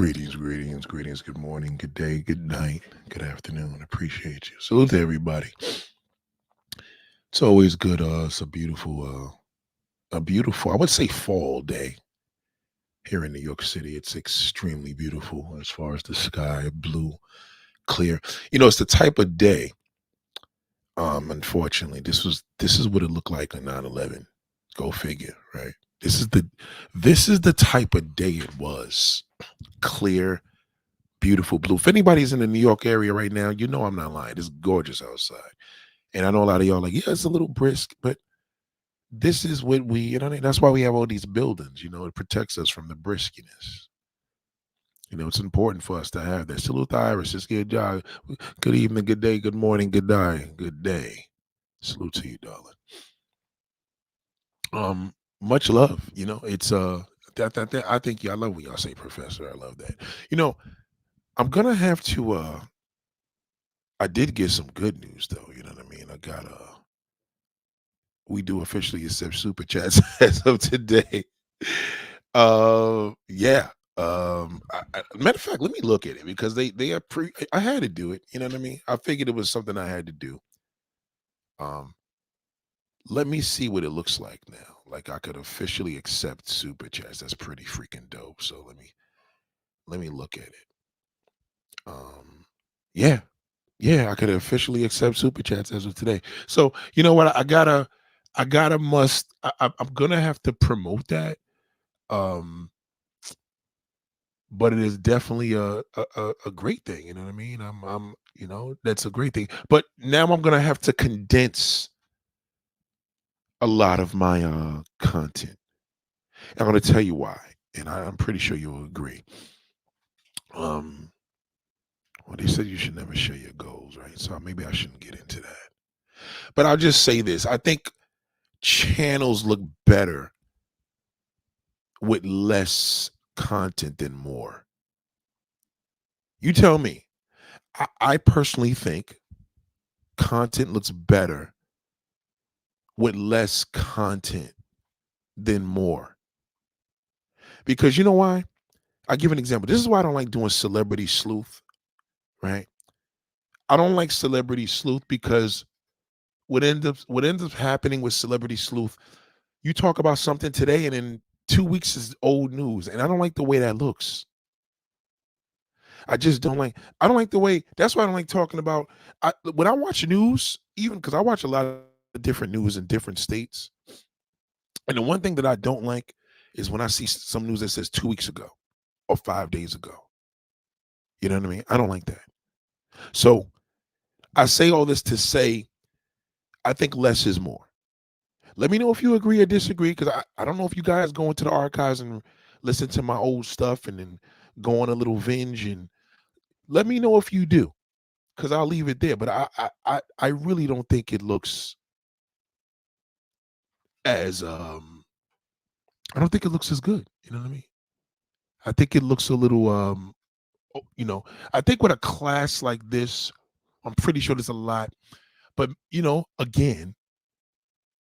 Greetings. Good morning, good day, good night, good afternoon. Appreciate you. Salute to everybody. It's always good. It's a beautiful, I would say fall day here in New York City. It's extremely beautiful as far as the sky, blue, clear. It's the type of day. Unfortunately, this is what it looked like on 9/11. Go figure, right? This is the this is the type of day it was. Clear, beautiful blue. If anybody's in the New York area right now, you know I'm not lying. It's gorgeous outside. And I know a lot of y'all like, yeah, it's a little brisk, but this is what that's why we have all these buildings. It protects us from the briskiness. It's important for us to have that. Salute to Iris. It's good job. Good evening, good day, good morning, good night, good day. Salute to you, darling. Much love. It's I think I love when y'all say professor. I love that. You know, I'm gonna have to I did get some good news though, you know what I mean? I got we do officially accept super chats as of today. Yeah. Matter of fact, let me look at it because they are I had to do it, you know what I mean? I figured it was something I had to do. Um let me see what it looks like now. Like I could officially accept super chats. That's pretty freaking dope. So let me look at it. Um yeah, Yeah, I could officially accept super chats as of today. So you know what? I gotta must. I'm gonna have to promote that. Um, but it is definitely a great thing. You know what I mean? That's a great thing. But now I'm gonna have to condense a lot of my content. I'm gonna tell you why, and I'm pretty sure you'll agree. Um, well, they said you should never share your goals, right? So maybe I shouldn't get into that. But I'll just say this: I think channels look better with less content than more. You tell me. I personally think content looks better with less content than more. Because you know why? I give an example. This is why I don't like doing celebrity sleuth, right? I don't like celebrity sleuth because what ends up happening with celebrity sleuth, you talk about something today and in 2 weeks is old news. And I don't like the way that looks. I don't like the way that's why I don't like talking about when I watch news, even because I watch a lot of different news in different states. And the one thing that I don't like is when I see some news that says 2 weeks ago or 5 days ago. You know what I mean? I don't like that. So I say all this to say I think less is more. Let me know if you agree or disagree, because I don't know if you guys go into the archives and listen to my old stuff and then go on a little binge and let me know if you do. Because I'll leave it there. But I really don't think it looks as I don't think it looks as good. You know what I mean? I think it looks a little oh, I think with a class like this, I'm pretty sure there's a lot. But again,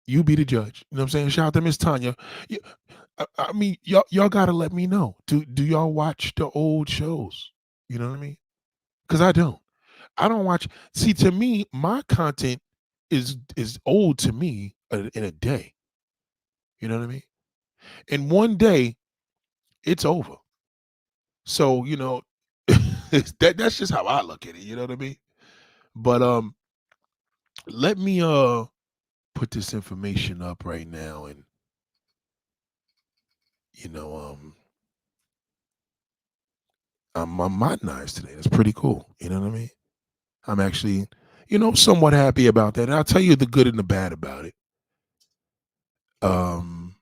you be the judge. You know what I'm saying? Shout out to Miss Tanya. Y- I mean, y'all gotta let me know. Do y'all watch the old shows? You know what I mean? Because I don't. I don't watch. See, to me, my content is old to me in a day. You know what I mean? In one day, it's over. So that's just how I look at it. You know what I mean? But let me put this information up right now, and you know I'm modernized today. That's pretty cool. You know what I mean? I'm actually somewhat happy about that. And I'll tell you the good and the bad about it. Um,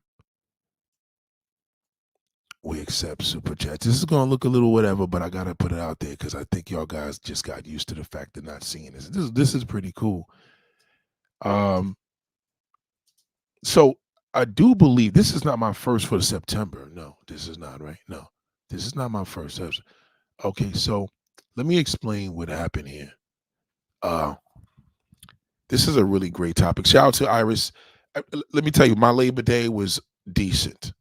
we accept super chats. This is gonna look a little whatever, but I gotta put it out there because I think y'all guys just got used to the fact of not seeing this. This is pretty cool. Um, so I do believe this is not my first for September. No, this is not right. No, this is not my first. Okay, so let me explain what happened here. Uh, this is a really great topic. Shout out to Iris. Let me tell you, my Labor Day was decent.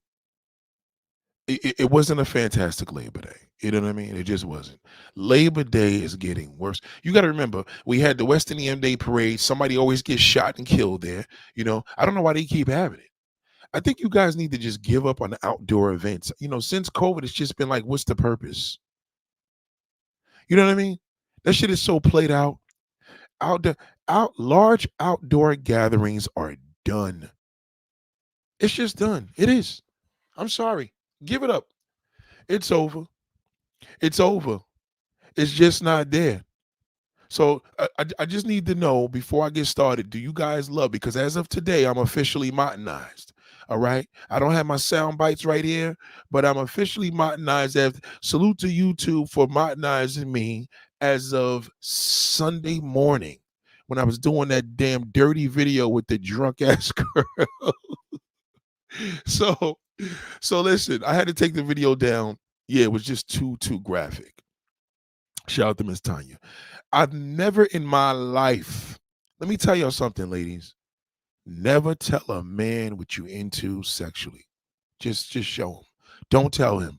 it wasn't a fantastic Labor Day. You know what I mean? It just wasn't. Labor Day is getting worse. You got to remember, we had the West Indian Day parade. Somebody always gets shot and killed there. I don't know why they keep having it. I think you guys need to just give up on the outdoor events. Since COVID, it's just been like, what's the purpose? You know what I mean? That shit is so played out. Outdoor, large outdoor gatherings are done. It's just done. It is. I'm sorry. Give it up. It's over. It's over. It's just not there. So I just need to know before I get started, do you guys love? Because as of today, I'm officially Martinized. All right. I don't have my sound bites right here, but I'm officially Martinized. Salute to YouTube for Martinizing me as of Sunday morning when I was doing that damn dirty video with the drunk ass girl. So so listen, I had to take the video down. Yeah, it was just too graphic. Shout out to Miss Tanya. I've never in my life, let me tell y'all something, ladies. Never tell a man what you into sexually. Just show him. Don't tell him.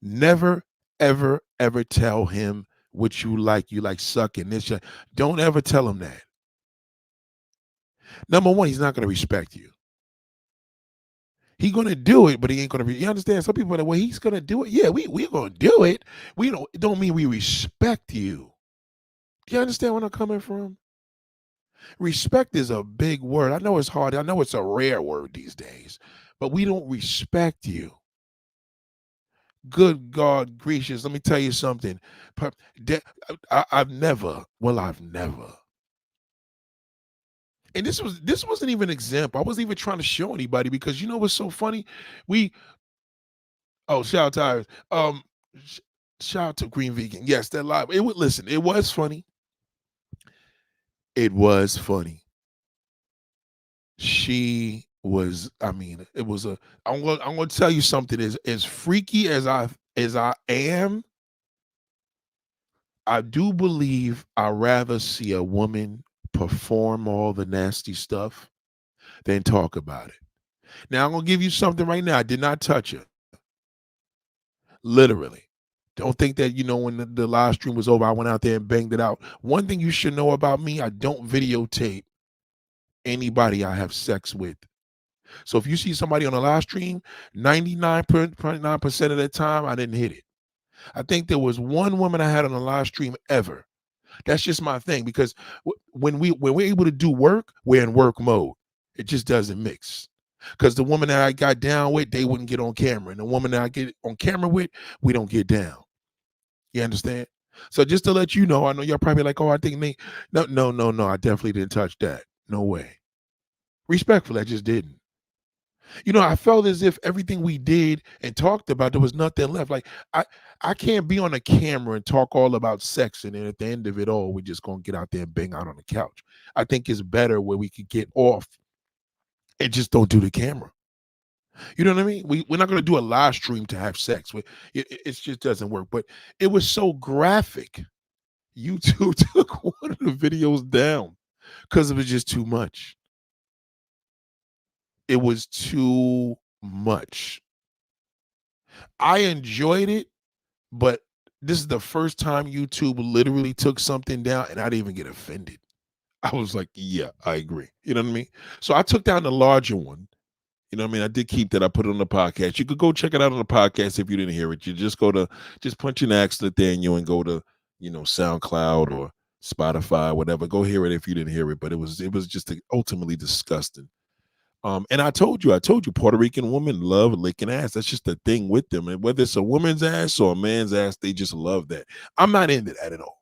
Never, ever, ever tell him what you like. You like sucking this. Don't ever tell him that. Number one, he's not going to respect you. He's going to do it, but he ain't going to. You understand? Some people are like, well, he's going to do it. Yeah, we're going to do it. It don't mean we respect you. Do you understand where I'm coming from? Respect is a big word. I know it's hard. I know it's a rare word these days, but we don't respect you. Good God gracious, let me tell you something. I've never. And this wasn't even an example. I wasn't even trying to show anybody because you know what's so funny? We shout out to Iris. Shout out to Green Vegan. Yes, that live. Listen, it was funny. It was funny. She was, I mean, it was I'm gonna tell you something. As freaky as I am, I do believe I'd rather see a woman perform all the nasty stuff than talk about it. Now I'm gonna give you something right now. I did not touch her. Literally. Don't think that, when the live stream was over, I went out there and banged it out. One thing you should know about me, I don't videotape anybody I have sex with. So if you see somebody on a live stream, 99.9% of the time, I didn't hit it. I think there was one woman I had on a live stream ever. That's just my thing because when we're able to do work, we're in work mode. It just doesn't mix. Because the woman that I got down with, they wouldn't get on camera. And the woman that I get on camera with, we don't get down. You understand? So just to let you know, I know y'all probably like, oh, I think they no. I definitely didn't touch that. No way. Respectfully, I just didn't. I felt as if everything we did and talked about, there was nothing left. Like I can't be on a camera and talk all about sex, and then at the end of it all, we're just gonna get out there and bang out on the couch. I think it's better where we could get off and just don't do the camera. You know what I mean? We're not gonna do a live stream to have sex. It just doesn't work. But it was so graphic. YouTube took one of the videos down because it was just too much. It was too much. I enjoyed it, but this is the first time YouTube literally took something down and I didn't even get offended. I was like, yeah, I agree. You know what I mean? So I took down the larger one. You know what I mean? I did keep that. I put it on the podcast. You could go check it out on the podcast if you didn't hear it. You just just punch in accent there and go to, SoundCloud or Spotify, whatever. Go hear it if you didn't hear it. But it was just ultimately disgusting. And I told you, Puerto Rican women love licking ass. That's just the thing with them. And whether it's a woman's ass or a man's ass, they just love that. I'm not into that at all.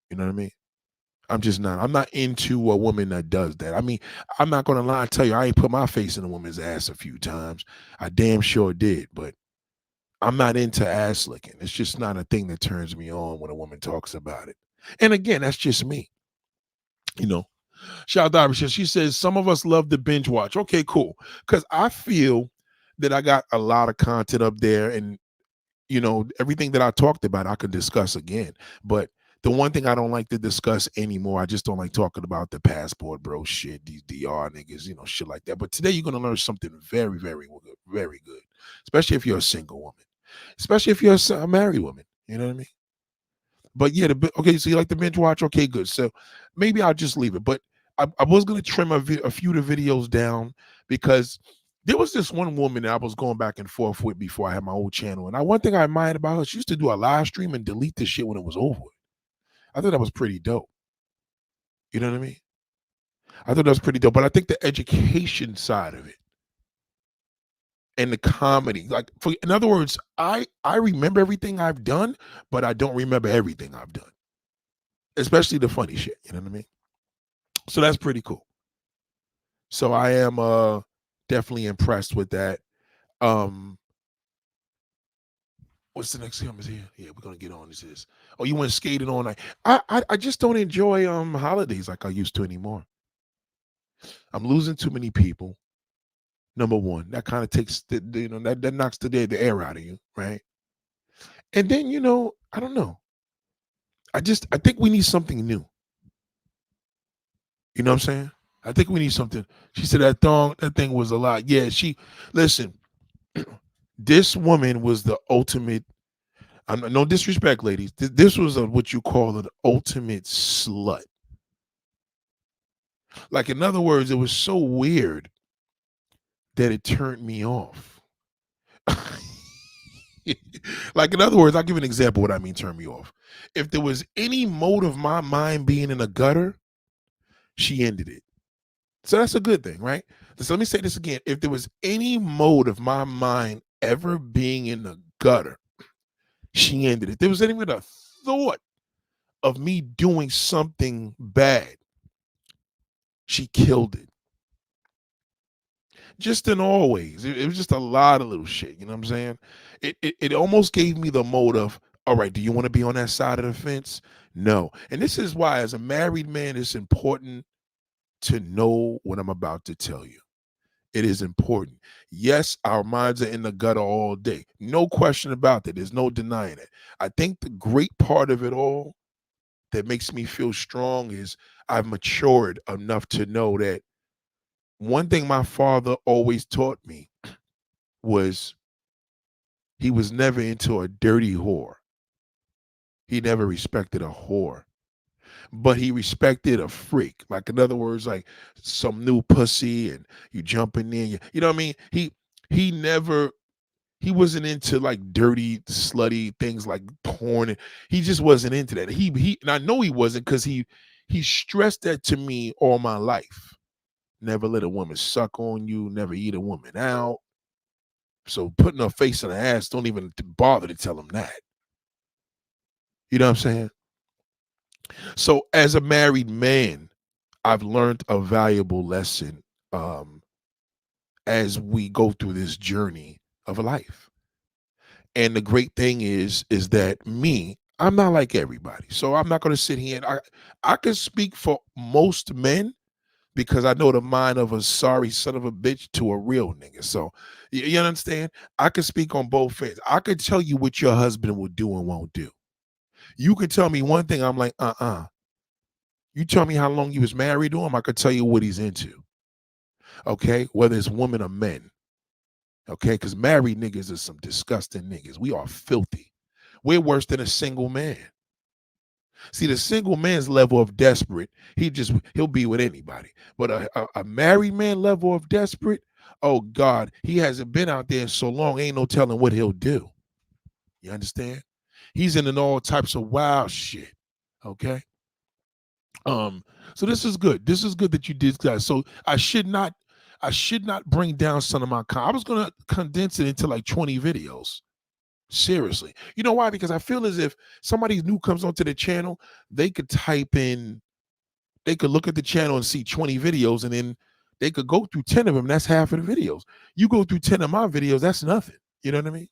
You know what I mean? I'm just not. I'm not into a woman that does that. I mean, I'm not gonna lie and tell you, I ain't put my face in a woman's ass a few times. I damn sure did, but I'm not into ass licking. It's just not a thing that turns me on when a woman talks about it. And again, that's just me. You know, Shout out to Irish. She says some of us love to binge watch. Okay, cool. Because I feel that I got a lot of content up there, and everything that I talked about, I could discuss again. But the one thing I don't like to discuss anymore, I just don't like talking about the passport, bro. Shit, these DR niggas, shit like that. But today you're gonna learn something very, very good, very good. especially if you're a single woman, especially if you're a married woman. You know what I mean? But yeah, okay, so you like the binge watch? Okay, good. So maybe I'll just leave it. But I was going to trim a few of the videos down because there was this one woman that I was going back and forth with before I had my old channel. And one thing I admired about her, she used to do a live stream and delete the shit when it was over. I thought that was pretty dope. You know what I mean? I thought that was pretty dope. But I think the education side of it and the comedy, like, in other words, I remember everything I've done, but I don't remember everything I've done, especially the funny shit. You know what I mean? So that's pretty cool. So I am definitely impressed with that. Um, what's the next comment here? Yeah, we're gonna get on this. Oh, you went skating all night. I just don't enjoy holidays like I used to anymore. I'm losing too many people. Number one, that kind of takes that knocks the air out of you, right? And then I don't know. I think we need something new. You know what I'm saying? I think we need something. She said that thing was a lot. Yeah, listen. This woman was the ultimate. I'm no disrespect, ladies. This was what you call an ultimate slut. Like, in other words, it was so weird that it turned me off. Like, in other words, I'll give an example of what I mean turn me off. If there was any mode of my mind being in a gutter, she ended it. So that's a good thing, right? So let me say this again. If there was any mode of my mind ever being in the gutter, she ended it. There was even a thought of me doing something bad, she killed it. Just in all ways. It was just a lot of little shit. You know what I'm saying? It almost gave me the mode of, all right, do you want to be on that side of the fence? No. And this is why, as a married man, it's important to know what I'm about to tell you. It is important. Yes, our minds are in the gutter all day. No question about that. There's no denying it. I think the great part of it all that makes me feel strong is I've matured enough to know that one thing my father always taught me was he was never into a dirty whore. He never respected a whore, but he respected a freak. Like, in other words, like some new pussy and you jumping in. You know what I mean? He never he wasn't into like dirty, slutty things like porn. He just wasn't into that. And I know he wasn't because he stressed that to me all my life. Never let a woman suck on you, never eat a woman out. So putting her face in her ass, don't even bother to tell him that. You know what I'm saying? So as a married man, I've learned a valuable lesson um, as we go through this journey of life. And the great thing is that I'm not like everybody. So I'm not going to sit here and I can speak for most men because I know the mind of a sorry son of a bitch to a real nigga. So you understand? I can speak on both ends. I could tell you what your husband will do and won't do. You could tell me one thing, I'm like, You tell me how long you was married to him, I could tell you what he's into. Okay? Whether it's women or men. Okay? Because married niggas are some disgusting niggas. We are filthy. We're worse than a single man. See, the single man's level of desperate, he'll be with anybody. But a married man level of desperate, oh God, he hasn't been out there in so long, ain't no telling what he'll do. You understand? He's in all types of wild shit. Okay. So this is good. This is good that you did that. So I should not bring down some of my I was gonna condense it into like 20 videos. Seriously. You know why? Because I feel as if somebody new comes onto the channel, they could type in, they could look at the channel and see 20 videos, and then they could go through 10 of them. That's half of the videos. You go through 10 of my videos, that's nothing. You know what I mean?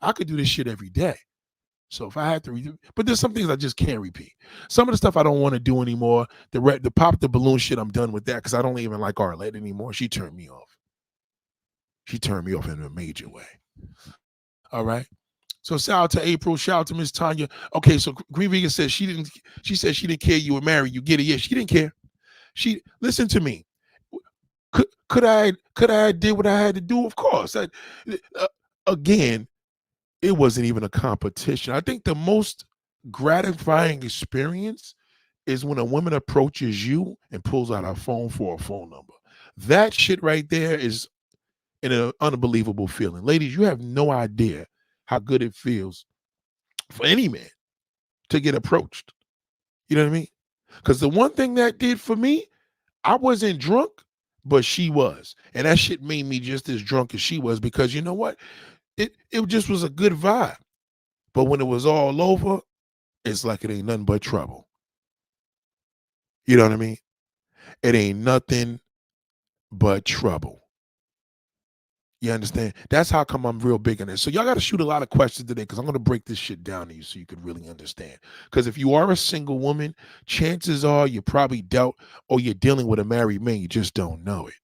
I could do this shit every day. So if I had to redo, but there's some things I just can't repeat. Some of the stuff I don't want to do anymore. The pop the balloon shit, I'm done with that because I don't even like Arlette anymore. She turned me off. She turned me off in a major way. All right. So shout out to April, shout out to Miss Tanya. Okay, so Green Vegan says she said she didn't care you were married. You get it. Yeah, she didn't care. She listen to me. Could I did what I had to do? Of course. Uh, Again, it wasn't even a competition. I think the most gratifying experience is when a woman approaches you and pulls out her phone for a phone number. That shit right there is an unbelievable feeling. Ladies, you have no idea how good it feels for any man to get approached. You know what I mean? Because the one thing that did for me, I wasn't drunk, but she was. And that shit made me just as drunk as she was because you know what? It just was a good vibe. But when it was all over, it's like it ain't nothing but trouble. You know what I mean? It ain't nothing but trouble. You understand? That's how come I'm real big on this. So y'all got to shoot a lot of questions today because I'm going to break this shit down to you so you can really understand. Because if you are a single woman, chances are you probably dealt or you're dealing with a married man. You just don't know it.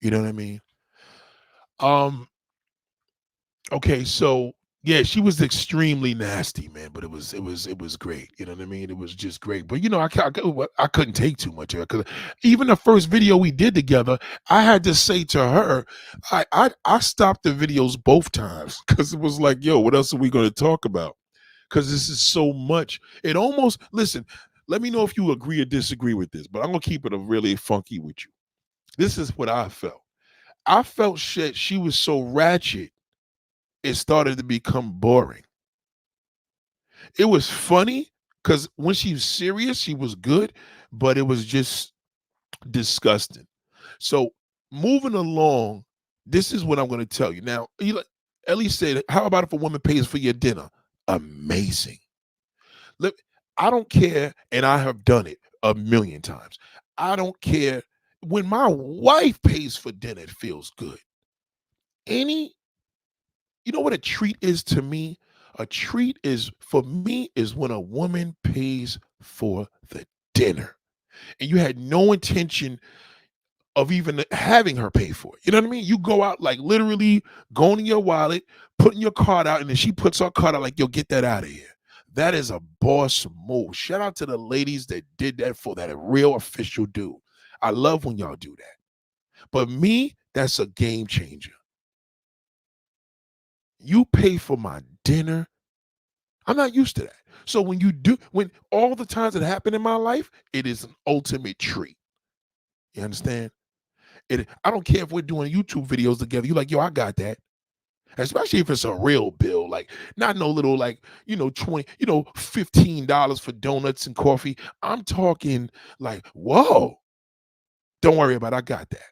You know what I mean? Um, Okay, so yeah, she was extremely nasty, man, but it was great. You know what I mean? It was just great. But you know, I couldn't take too much of it because even the first video we did together, I had to say to her, I stopped the videos both times because it was like, yo, what else are we going to talk about? Because this is so much. It almost listen. Let me know if you agree or disagree with this, but I'm gonna keep it a really funky with you. This is what I felt. I felt shit. She was so ratchet it started to become boring. It was funny because when she was serious, she was good, but it was just disgusting. So moving along, this is what I'm going to tell you. Now, Ellie said, how about if a woman pays for your dinner? Amazing. Look, I don't care, and I have done it a million times. I don't care. When my wife pays for dinner, it feels good. Any You know what a treat is to me? A treat is for me is when a woman pays for the dinner and you had no intention of even having her pay for it. You know what I mean? You go out like literally going in your wallet, putting your card out, and then she puts her card out like, yo, get that out of here. That is a boss move. Shout out to the ladies that did that for that real official dude. I love when y'all do that. But me, that's a game changer. You pay for my dinner. I'm not used to that. So when all the times that happen in my life, it is an ultimate treat. You understand? I don't care if we're doing YouTube videos together. You're like, yo, I got that. Especially if it's a real bill, like not no little like, 20, $15 for donuts and coffee. I'm talking like, whoa, don't worry about it. I got that.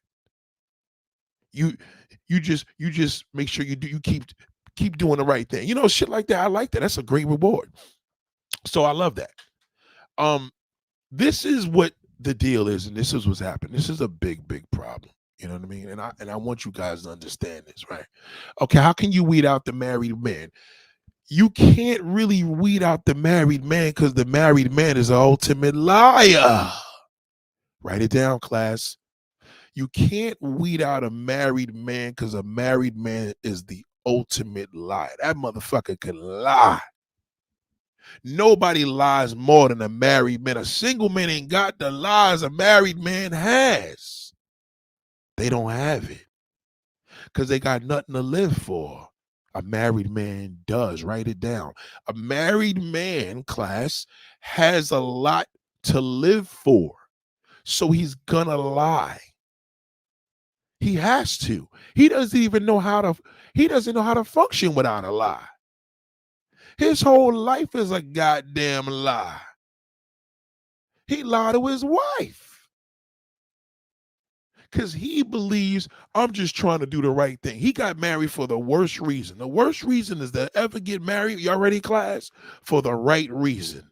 You you just make sure you keep doing the right thing. Shit like that. I like that. That's a great reward. So I love that. Um, this is what the deal is, and this is what's happened. This is a big, big problem. You know what I mean? And I want you guys to understand this, right? Okay, how can you weed out the married man? You can't really weed out the married man because the married man is an ultimate liar. Write it down, class. You can't weed out a married man because a married man is the ultimate liar. That motherfucker can lie. Nobody lies more than a married man. A single man ain't got the lies a married man has. They don't have it because they got nothing to live for. A married man does. Write it down. A married man, class, has a lot to live for. So he's gonna lie. He has to. He doesn't know how to function without a lie. His whole life is a goddamn lie. He lied to his wife because he believes I'm just trying to do the right thing. He got married for the worst reason. The worst reason is to ever get married, y'all ready, class? For the right reason.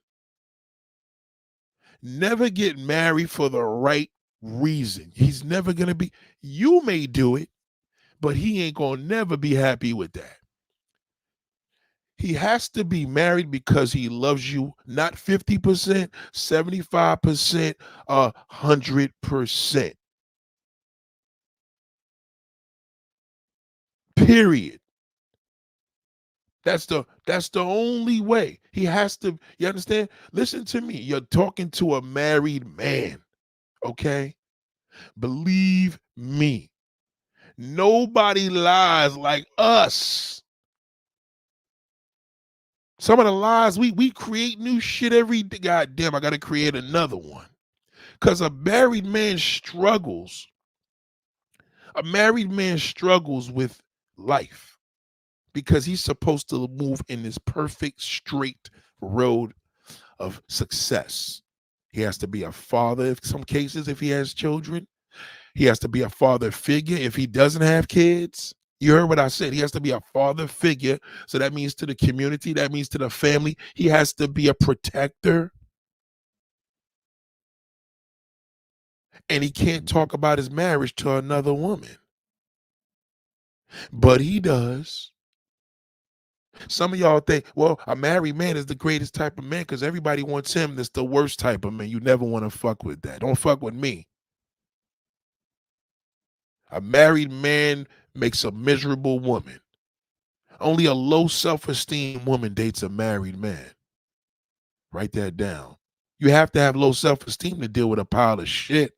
Never get married for the right reason. He's never going to be, you may do it, but he ain't going to never be happy with that. He has to be married because he loves you, not 50%, 75%, 100%. Period. That's the only way. He has to, you understand? Listen to me. You're talking to a married man, okay? Believe me, nobody lies like us. Some of the lies we create new shit every day. God damn, I got to create another one. Because a married man struggles. A married man struggles with life because he's supposed to move in this perfect straight road of success. He has to be a father in some cases if he has children. He has to be a father figure if he doesn't have kids. You heard what I said. He has to be a father figure. So that means to the community, that means to the family. He has to be a protector. And he can't talk about his marriage to another woman. But he does. Some of y'all think, well, a married man is the greatest type of man because everybody wants him. That's the worst type of man. You never want to fuck with that. Don't fuck with me. A married man makes a miserable woman. Only a low self-esteem woman dates a married man. Write that down. You have to have low self-esteem to deal with a pile of shit.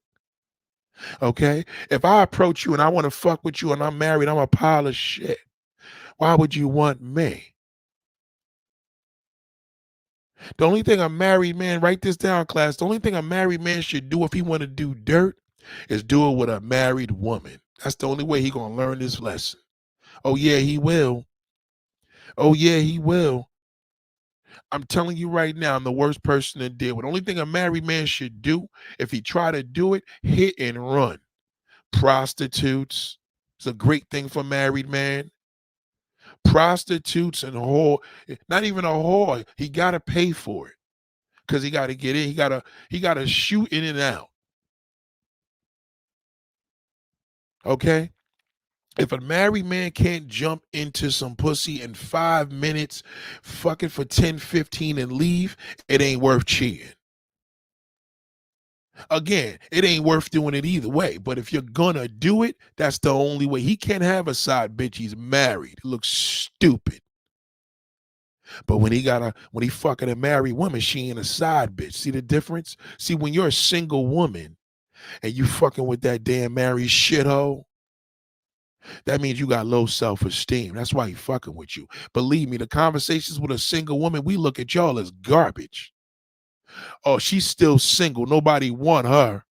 Okay? If I approach you and I want to fuck with you and I'm married, I'm a pile of shit. Why would you want me? The only thing a married man, write this down, class. The only thing a married man should do if he want to do dirt is do it with a married woman. That's the only way he gonna learn this lesson. Oh yeah, he will. Oh yeah, he will. I'm telling you right now, I'm the worst person to deal with. The only thing a married man should do, if he try to do it, hit and run. Prostitutes. It's a great thing for married man. Prostitutes and whore, not even a whore. He gotta pay for it. Because he gotta get in. He gotta shoot in and out. Okay? If a married man can't jump into some pussy in 5 minutes, fuck it for 10, 15 and leave, it ain't worth cheating. Again, it ain't worth doing it either way. But if you're gonna do it, that's the only way. He can't have a side bitch. He's married. It looks stupid. But when he fucking a married woman, she ain't a side bitch. See the difference? See, when you're a single woman and you fucking with that damn married shithole, that means you got low self-esteem. That's why he fucking with you. Believe me, the conversations with a single woman, we look at y'all as garbage. Oh, she's still single. Nobody want her.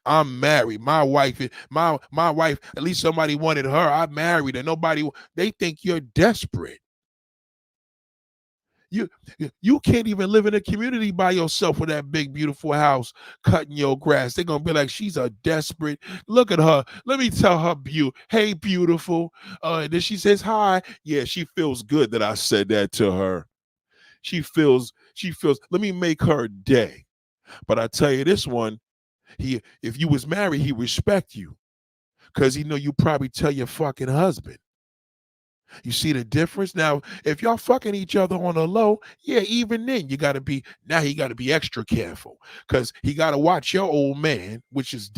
I'm married. My wife, my wife, at least somebody wanted her. I married her. Nobody, they think you're desperate. You you can't even live in a community by yourself with that big, beautiful house cutting your grass. They're gonna be like, she's a desperate. Look at her. Let me tell her, hey, beautiful. And then she says hi. Yeah, she feels good that I said that to her. She feels. Let me make her day. But I tell you this one, if you was married, he respect you because he know you probably tell your fucking husband. You see the difference? Now, if y'all fucking each other on the low, yeah, even then you gotta be now he gotta be extra careful because he gotta watch your old man, which is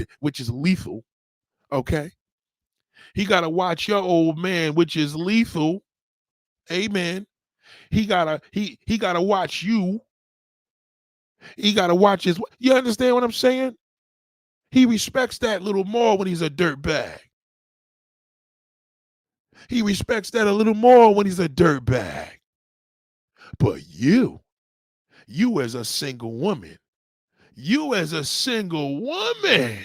lethal. Okay. He gotta watch your old man, which is lethal. Amen. He gotta watch you. He gotta watch his you understand what I'm saying? He respects that little more when he's a dirt bag. He respects that a little more when he's a dirt bag. But you as a single woman, you as a single woman.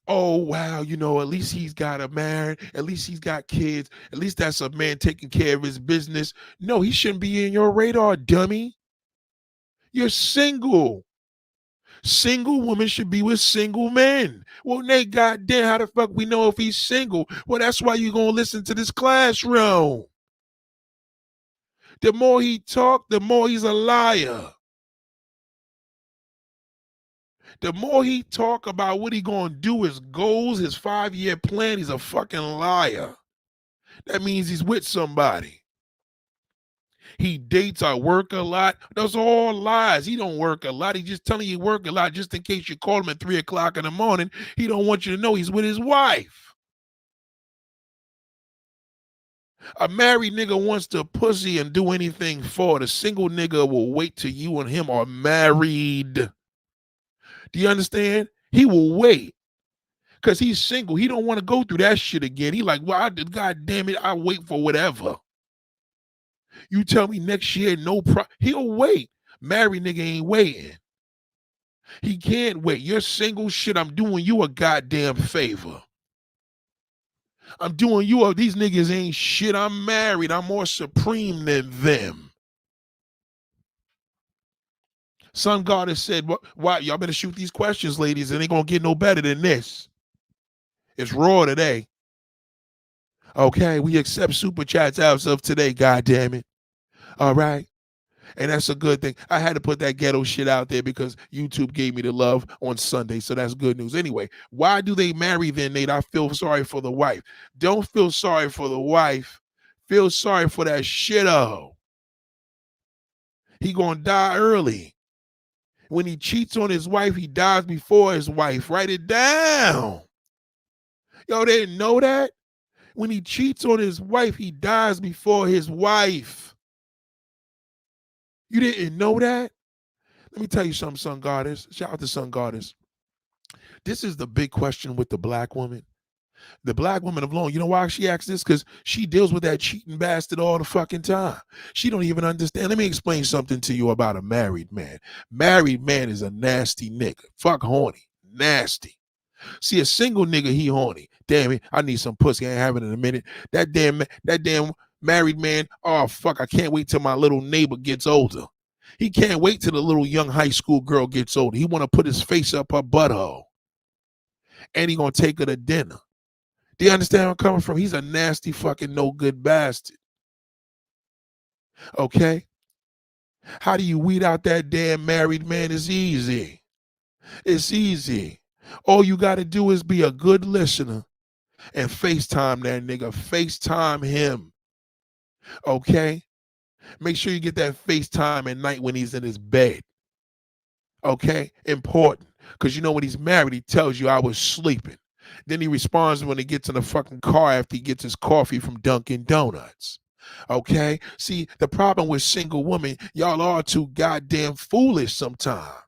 Oh wow, at least he's got a married, at least he's got kids, at least that's a man taking care of his business. No, he shouldn't be in your radar, dummy. You're single. Single women should be with single men. Well, Nate, goddamn, how the fuck we know if he's single? Well, that's why you're gonna listen to this classroom. The more he talk, the more he's a liar. The more he talk about what he gonna do, his goals, his 5-year plan, he's a fucking liar. That means he's with somebody. He dates or work a lot. Those are all lies. He don't work a lot. He's just telling you work a lot just in case you call him at 3 o'clock in the morning. He don't want you to know he's with his wife. A married nigga wants to pussy and do anything for it. A single nigga will wait till you and him are married. Do you understand? He will wait because he's single. He don't want to go through that shit again. He like, well, God damn it, I wait for whatever. You tell me next year, no problem. He'll wait. Married nigga ain't waiting. He can't wait. You're single shit. I'm doing you a goddamn favor. I'm doing you a, these niggas ain't shit. I'm married. I'm more supreme than them. Sun God has said, why y'all better shoot these questions, ladies. It ain't gonna get no better than this. It's raw today. Okay, we accept super chats as of today, god damn it. All right. And that's a good thing. I had to put that ghetto shit out there because YouTube gave me the love on Sunday. So that's good news. Anyway, why do they marry then, Nate? I feel sorry for the wife. Don't feel sorry for the wife. Feel sorry for that shitto. He gonna die early. When he cheats on his wife, he dies before his wife. Write it down. Yo, they didn't know that? When he cheats on his wife, he dies before his wife. You didn't know that? Let me tell you something, Sun Goddess. Shout out to Sun Goddess. This is the big question with the black woman. The black woman of Long, you know why she asks this? Because she deals with that cheating bastard all the fucking time. She don't even understand. Let me explain something to you about a married man. Married man is a nasty nigga. Fuck horny. Nasty. See, a single nigga, he horny. Damn it, I need some pussy. I ain't having it in a minute. That damn married man, oh fuck, I can't wait till my little neighbor gets older. He can't wait till the little young high school girl gets older. He want to put his face up her butthole. And he gonna take her to dinner. Do you understand where I'm coming from? He's a nasty fucking no good bastard. Okay? How do you weed out that damn married man? It's easy. It's easy. All you got to do is be a good listener and FaceTime that nigga. FaceTime him. Okay? Make sure you get that FaceTime at night when he's in his bed. Okay? Important. Because you know when he's married, he tells you I was sleeping. Then he responds when he gets in the fucking car after he gets his coffee from Dunkin' Donuts. Okay? See, the problem with single women, y'all are too goddamn foolish sometimes.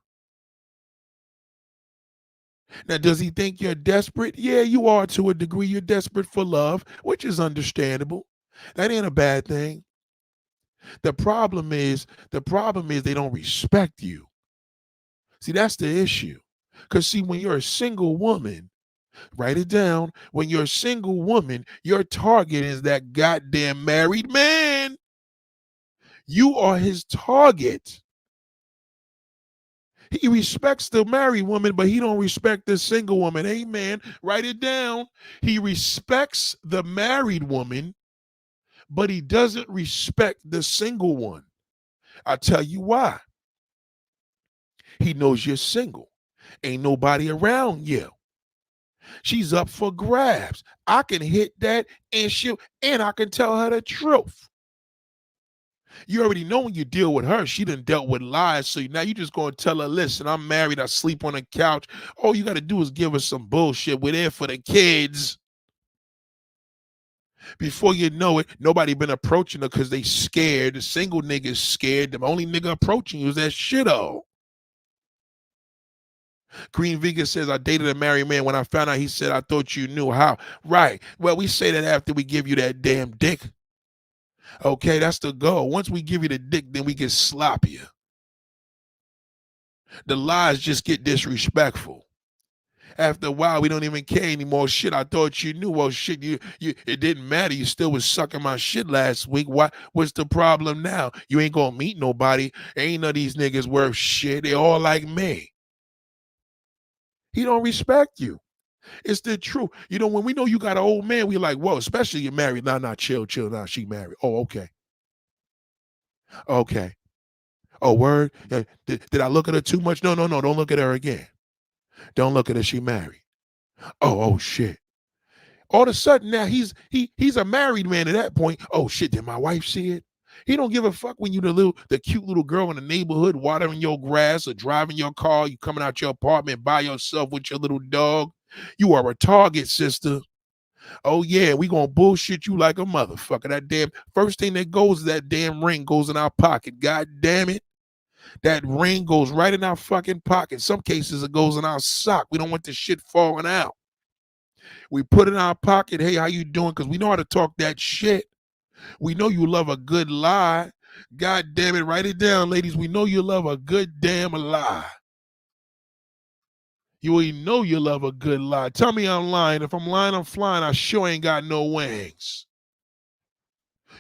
Now, does he think you're desperate? Yeah, you are to a degree. You're desperate for love, which is understandable. That ain't a bad thing. The problem is they don't respect you. See, that's the issue. Because see, when you're a single woman, write it down. When you're a single woman, your target is that goddamn married man. You are his target. He respects the married woman, but he don't respect the single woman. Amen. Write it down. He respects the married woman, but he doesn't respect the single one. I'll tell you why. He knows you're single. Ain't nobody around you. She's up for grabs. I can hit that and I can tell her the truth. You already know when you deal with her, she done dealt with lies. So now you just going to tell her, listen, I'm married. I sleep on a couch. All you got to do is give her some bullshit. We're there for the kids. Before you know it, nobody been approaching her because they scared. The single nigga's scared. The only nigga approaching you is that shitto. Green Vegan says, I dated a married man. When I found out, he said, I thought you knew how. Right. Well, we say that after we give you that damn dick. Okay, that's the goal. Once we give you the dick, then we get sloppier. The lies just get disrespectful. After a while, we don't even care anymore. Shit, I thought you knew. Well, shit, you it didn't matter. You still was sucking my shit last week. What's the problem now? You ain't gonna meet nobody. Ain't none of these niggas worth shit. They all like me. He don't respect you. It's the truth. You know, when we know you got an old man, we like, whoa, especially you're married. Nah, chill. Nah, she married. Oh, okay. Okay. Oh, word? Did I look at her too much? No. Don't look at her again. Don't look at her. She married. Oh, shit. All of a sudden now he's a married man at that point. Oh shit, did my wife see it? He don't give a fuck when you the cute little girl in the neighborhood watering your grass or driving your car. You coming out your apartment by yourself with your little dog. You are a target, sister. Oh yeah, we gonna bullshit you like a motherfucker. That damn first thing that goes, that damn ring goes in our pocket. God damn it. That ring goes right in our fucking pocket. Some cases it goes in our sock. We don't want the shit falling out. We put it in our pocket. Hey, how you doing? Because we know how to talk that shit. We know you love a good lie. God damn it, write it down, ladies. We know you love a good damn lie. You ain't know you love a good lie. Tell me I'm lying. If I'm lying, I'm flying. I sure ain't got no wings.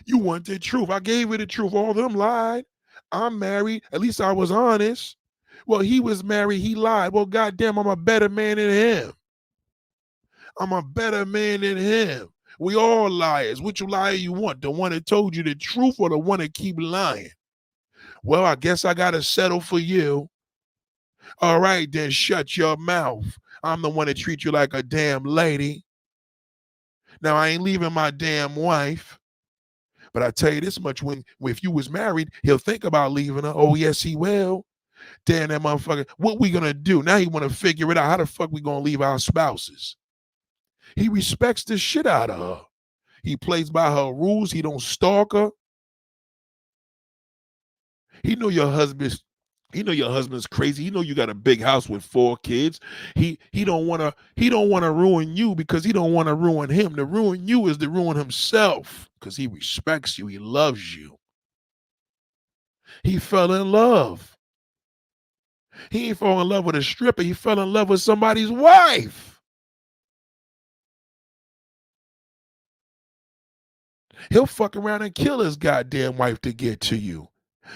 You want the truth. I gave you the truth. All of them lied. I'm married. At least I was honest. Well, he was married. He lied. Well, goddamn, I'm a better man than him. I'm a better man than him. We all liars. Which liar you want? The one that told you the truth or the one that keep lying? Well, I guess I got to settle for you. All right, then shut your mouth. I'm the one that treats you like a damn lady. Now, I ain't leaving my damn wife. But I tell you this much, if you was married, he'll think about leaving her. Oh, yes, he will. Damn that motherfucker. What we gonna do? Now he wanna figure it out. How the fuck we gonna leave our spouses? He respects the shit out of her. He plays by her rules. He don't stalk her. He know your husband's crazy. He know you got a big house with 4 kids. He don't wanna ruin you because he don't wanna ruin him. To ruin you is to ruin himself because he respects you. He loves you. He fell in love. He ain't fall in love with a stripper. He fell in love with somebody's wife. He'll fuck around and kill his goddamn wife to get to you.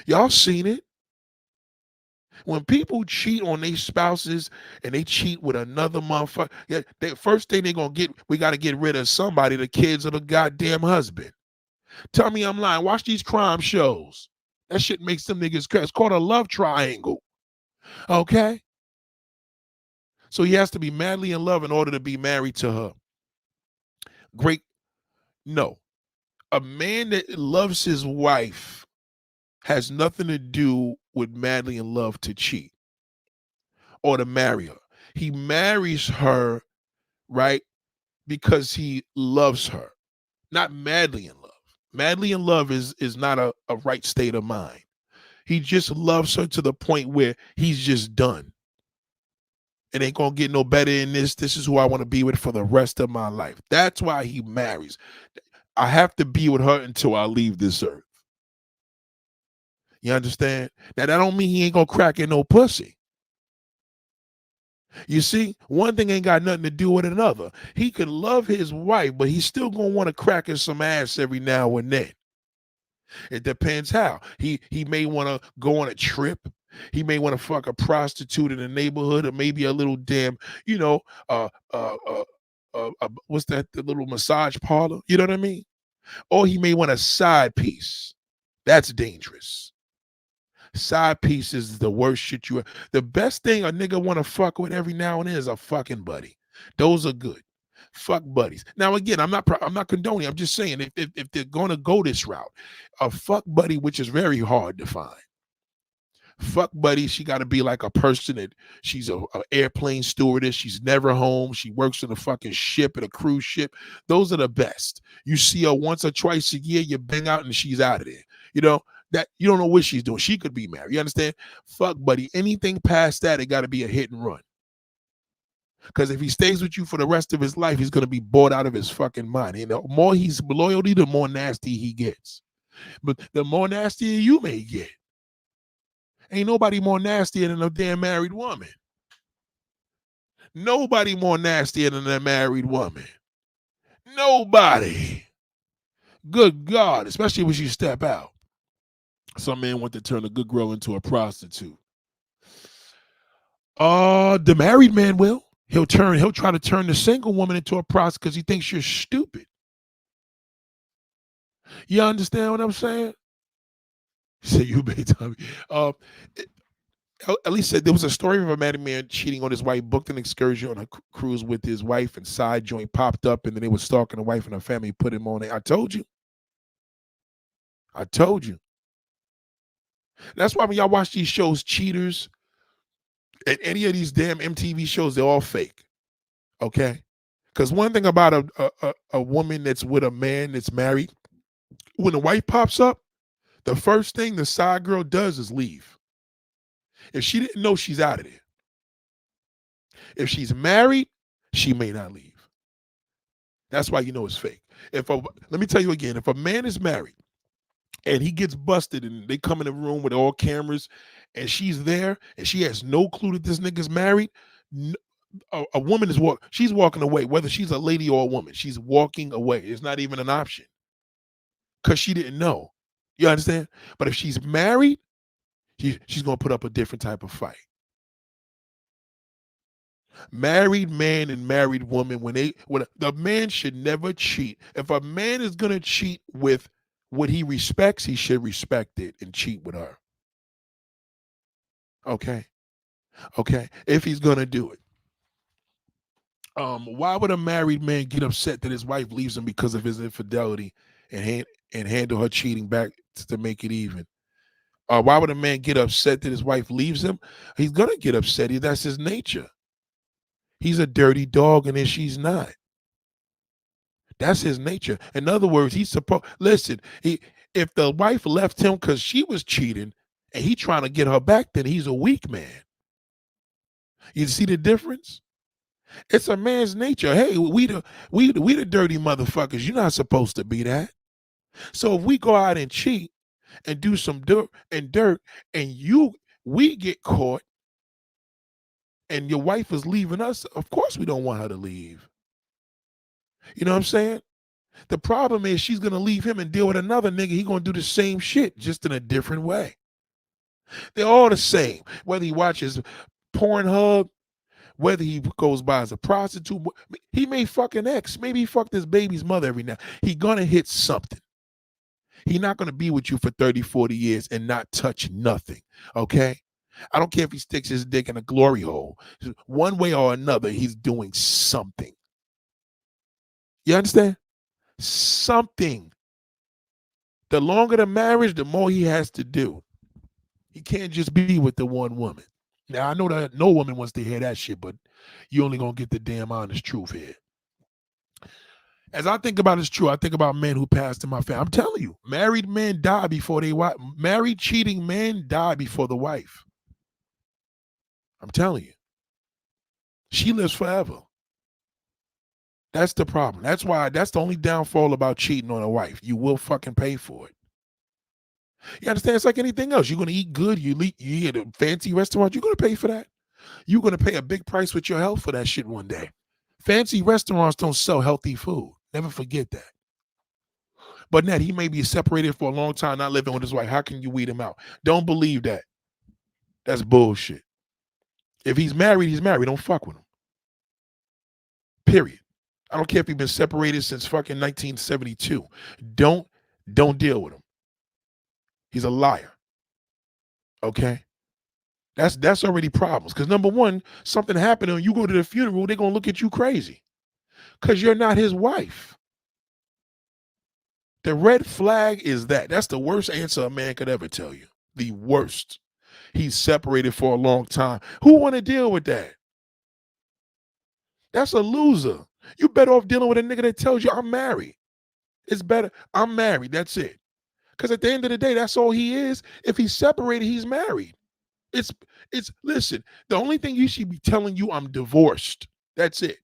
Y'all seen it? When people cheat on their spouses and they cheat with another motherfucker, yeah, first thing they gonna get, we gotta get rid of somebody, the kids or the goddamn husband. Tell me I'm lying. Watch these crime shows. That shit makes them niggas crazy. It's called a love triangle. Okay? So he has to be madly in love in order to be married to her. Great. No. A man that loves his wife has nothing to do with madly in love to cheat or to marry her. He marries her, right, because he loves her, not madly in love. Madly in love is not a right state of mind. He just loves her to the point where he's just done. It ain't gonna get no better than this. This is who I want to be with for the rest of my life. That's why he marries. I have to be with her until I leave this earth. You understand? Now, that don't mean he ain't gonna crack in no pussy. You see, one thing ain't got nothing to do with another. He could love his wife, but he's still gonna want to crack in some ass every now and then. It depends how. He may want to go on a trip. He may want to fuck a prostitute in the neighborhood, or maybe a little damn, you know, what's that? The little massage parlor. You know what I mean? Or he may want a side piece. That's dangerous. Side piece is the worst shit you. The best thing a nigga want to fuck with every now and then is a fucking buddy. Those are good. Fuck buddies. Now again, I'm not condoning. I'm just saying if they're gonna go this route, a fuck buddy, which is very hard to find. Fuck buddy, she got to be like a person that she's a airplane stewardess. She's never home. She works on a fucking ship, at a cruise ship. Those are the best. You see her once or twice a year, you bang out and she's out of there. You know, that you don't know what she's doing. She could be married. You understand? Fuck buddy. Anything past that, it got to be a hit and run. Because if he stays with you for the rest of his life, he's going to be bored out of his fucking mind. And the more he's loyalty, the more nasty he gets. But the more nastier you may get. Ain't nobody more nastier than a damn married woman. Nobody more nastier than a married woman. Nobody. Good God, especially when she step out. Some man want to turn a good girl into a prostitute. The married man will. He'll try to turn the single woman into a prostitute because he thinks you're stupid. You understand what I'm saying? Say you big time. At least there was a story of a married man cheating on his wife, booked an excursion on a cruise with his wife, and side joint popped up, and then they were stalking the wife and her family, put him on it. I told you. I told you. That's why when y'all watch these shows, Cheaters, and any of these damn MTV shows, they're all fake. Okay? Because one thing about a woman that's with a man that's married, when the wife pops up, the first thing the side girl does is leave. If she didn't know, she's out of there. If she's married, she may not leave. That's why you know it's fake. Let me tell you again, if a man is married and he gets busted and they come in the room with all cameras and she's there and she has no clue that this nigga's married, a woman she's walking away, whether she's a lady or a woman, she's walking away. It's not even an option because she didn't know. You understand? But if she's married, she's gonna put up a different type of fight. Married man and married woman, when the man should never cheat. If a man is gonna cheat with what he respects, he should respect it and cheat with her. Okay. Okay. If he's gonna do it. Why would a married man get upset that his wife leaves him because of his infidelity and handle her cheating back to make it even? Why would a man get upset that his wife leaves him? He's gonna get upset. That's his nature. He's a dirty dog, and then she's not. That's his nature. In other words, he's supposed listen. If the wife left him because she was cheating, and he trying to get her back, then he's a weak man. You see the difference? It's a man's nature. Hey, we the dirty motherfuckers. You're not supposed to be that. So if we go out and cheat and do some dirt, and we get caught, and your wife is leaving us, of course we don't want her to leave. You know what I'm saying? The problem is she's gonna leave him and deal with another nigga. He gonna do the same shit, just in a different way. They're all the same. Whether he watches Pornhub, whether he goes by as a prostitute, he may fuck an ex. Maybe he fucked his baby's mother every now. He gonna hit something. He's not gonna be with you for 30, 40 years and not touch nothing. Okay? I don't care if he sticks his dick in a glory hole. One way or another, he's doing something. You understand? Something. The longer the marriage, the more he has to do. He can't just be with the one woman. Now, I know that no woman wants to hear that shit, but you only gonna get the damn honest truth here. As I think about it's true, I think about men who passed in my family. I'm telling you, married men die before they wife. Married cheating men die before the wife. I'm telling you. She lives forever. That's the problem. That's the only downfall about cheating on a wife. You will fucking pay for it. You understand? It's like anything else. You're going to eat good. You eat at a fancy restaurant. You're going to pay for that. You're going to pay a big price with your health for that shit one day. Fancy restaurants don't sell healthy food. Never forget that. But Ned, he may be separated for a long time, not living with his wife. How can you weed him out? Don't believe that. That's bullshit. If he's married, he's married. Don't fuck with him. Period. I don't care if he's been separated since fucking 1972. Don't deal with him. He's a liar. Okay? That's already problems. Because number one, something happened and you go to the funeral, they're gonna look at you crazy. Because you're not his wife. The red flag is that. That's the worst answer a man could ever tell you. The worst. He's separated for a long time. Who want to deal with that? That's a loser. You better off dealing with a nigga that tells you I'm married. It's better. I'm married. That's it. Because at the end of the day, that's all he is. If he's separated, he's married. It's listen, the only thing you should be telling you, I'm divorced. That's it.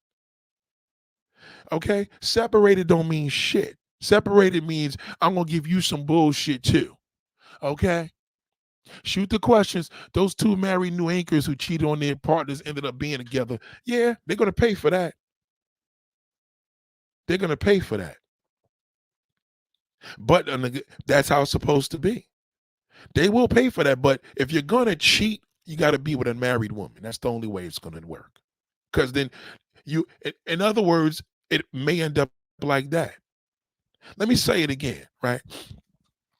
Okay? Separated don't mean shit. Separated means I'm gonna give you some bullshit too. Okay? Shoot the questions. Those two married new anchors who cheated on their partners ended up being together. Yeah, they're gonna pay for that. They're gonna pay for that. But that's how it's supposed to be. They will pay for that. But if you're gonna cheat, you got to be with a married woman. That's the only way it's gonna work. Because then in other words, it may end up like that. Let me say it again, right?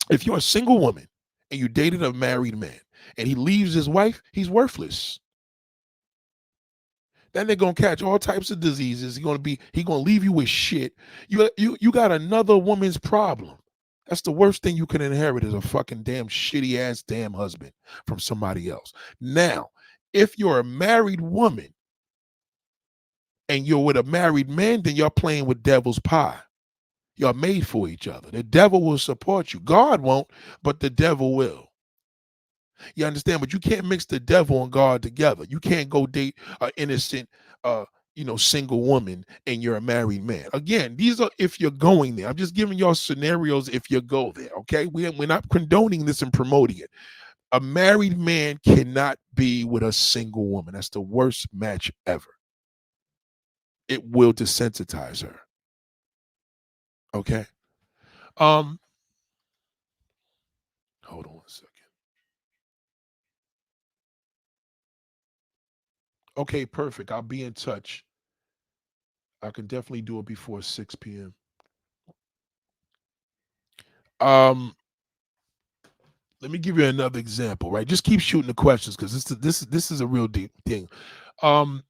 If you're a single woman and you dated a married man and he leaves his wife, he's worthless. Then they're gonna catch all types of diseases. He gonna leave you with shit. You got another woman's problem. That's the worst thing you can inherit is a fucking damn shitty ass damn husband from somebody else. Now, if you're a married woman and you're with a married man, then you're playing with devil's pie. You're made for each other. The devil will support you. God won't, but the devil will. You understand? But you can't mix the devil and God together. You can't go date an innocent, uh, single woman and you're a married man. Again, these are if you're going there. I'm just giving y'all scenarios if you go there. Okay, we're not condoning this and promoting it. A married man cannot be with a single woman. That's the worst match ever. It will desensitize her. Okay. Um. Hold on a second. Okay, perfect. I'll be in touch. I can definitely do it before 6 p.m. Um, let me give you another example, right? Just keep shooting the questions because this is a real deep thing. Um,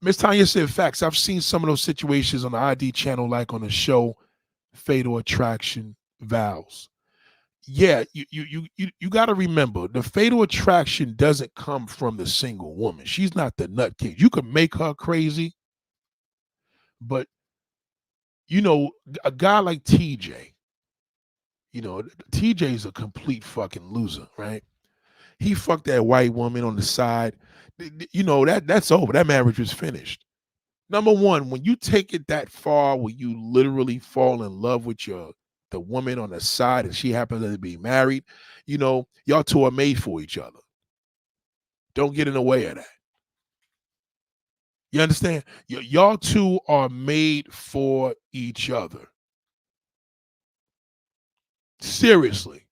Miss Tanya said facts. I've seen some of those situations on the ID channel, like on the show Fatal Attraction Vows. Yeah, you got to remember the fatal attraction doesn't come from the single woman. She's not the nutcase. You could make her crazy, but a guy like TJ, TJ's a complete fucking loser, right? He fucked that white woman on the side. That's over. That marriage was finished. Number one, when you take it that far, where you literally fall in love with the woman on the side, and she happens to be married, y'all two are made for each other. Don't get in the way of that. You understand? Y'all two are made for each other. Seriously.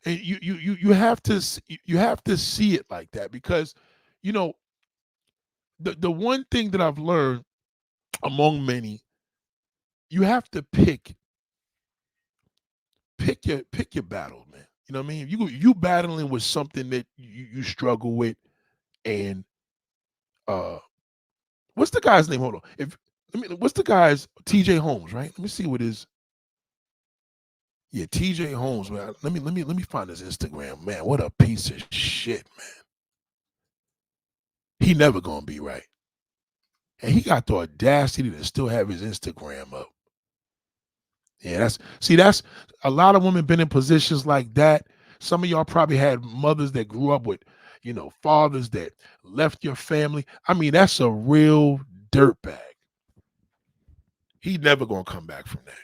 And you have to see it like that because you know the one thing that I've learned among many, you have to pick your battle, man. You know what I mean? You battling with something that you struggle with, and uh, what's the guy's name? Hold on. What's the guy's T.J. Holmes, right? Let me see what his. Yeah, T.J. Holmes, man. Let me find his Instagram, man. What a piece of shit, man. He never gonna be right, and he got the audacity to still have his Instagram up. Yeah, that's a lot of women been in positions like that. Some of y'all probably had mothers that grew up with, fathers that left your family. I mean, that's a real dirtbag. He never gonna come back from that.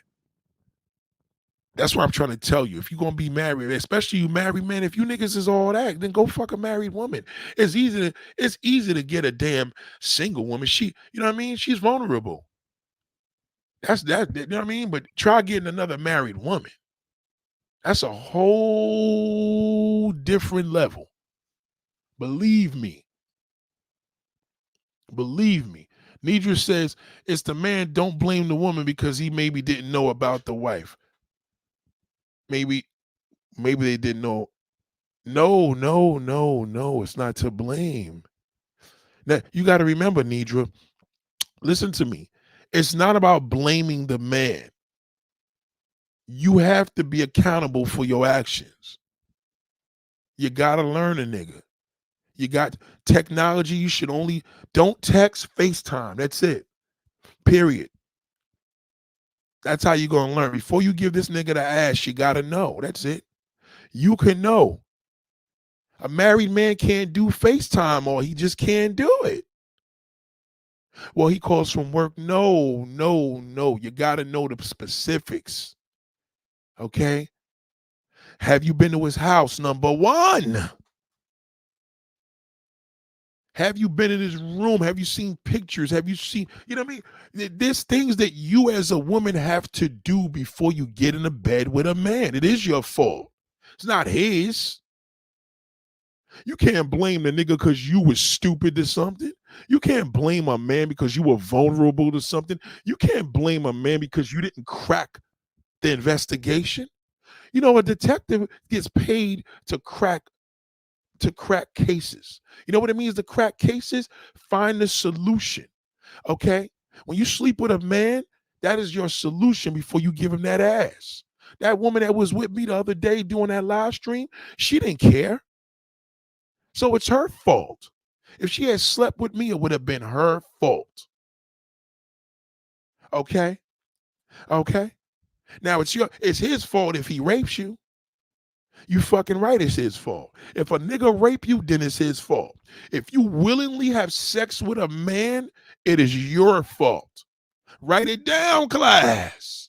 That's what I'm trying to tell you. If you're gonna be married, especially you married men, if you niggas is all that, then go fuck a married woman. It's easy to get a damn single woman. You know what I mean? She's vulnerable. That's that, you know what I mean? But try getting another married woman. That's a whole different level. Believe me. Believe me. Nidra says it's the man, don't blame the woman because he maybe didn't know about the wife. Maybe, maybe they didn't know. No, no, no, no. It's not to blame. Now you got to remember, Nidra, listen to me. It's not about blaming the man. You have to be accountable for your actions. You gotta learn a nigga. You got technology. You should only don't text, FaceTime. That's it. Period. That's how you gonna learn. Before you give this nigga the ass, you gotta know. That's it. You can know. A married man can't do FaceTime or he just can't do it. Well, he calls from work. No, no, no. You gotta know the specifics. Okay. Have you been to his house? Number one. Have you been in his room? Have you seen pictures? Have you seen, you know what I mean? There's things that you as a woman have to do before you get in a bed with a man. It is your fault. It's not his. You can't blame the nigga because you was stupid to something. You can't blame a man because you were vulnerable to something. You can't blame a man because you didn't crack the investigation. A detective gets paid to crack cases. You know what it means to crack cases? Find the solution. Okay? When you sleep with a man, that is your solution before you give him that ass. That woman that was with me the other day doing that live stream, she didn't care. So it's her fault. If she had slept with me, it would have been her fault. Okay? Okay? Now it's his fault if he rapes you. You fucking right, it's his fault. If a nigga rape you, then it's his fault. If you willingly have sex with a man, it is your fault. Write it down, class.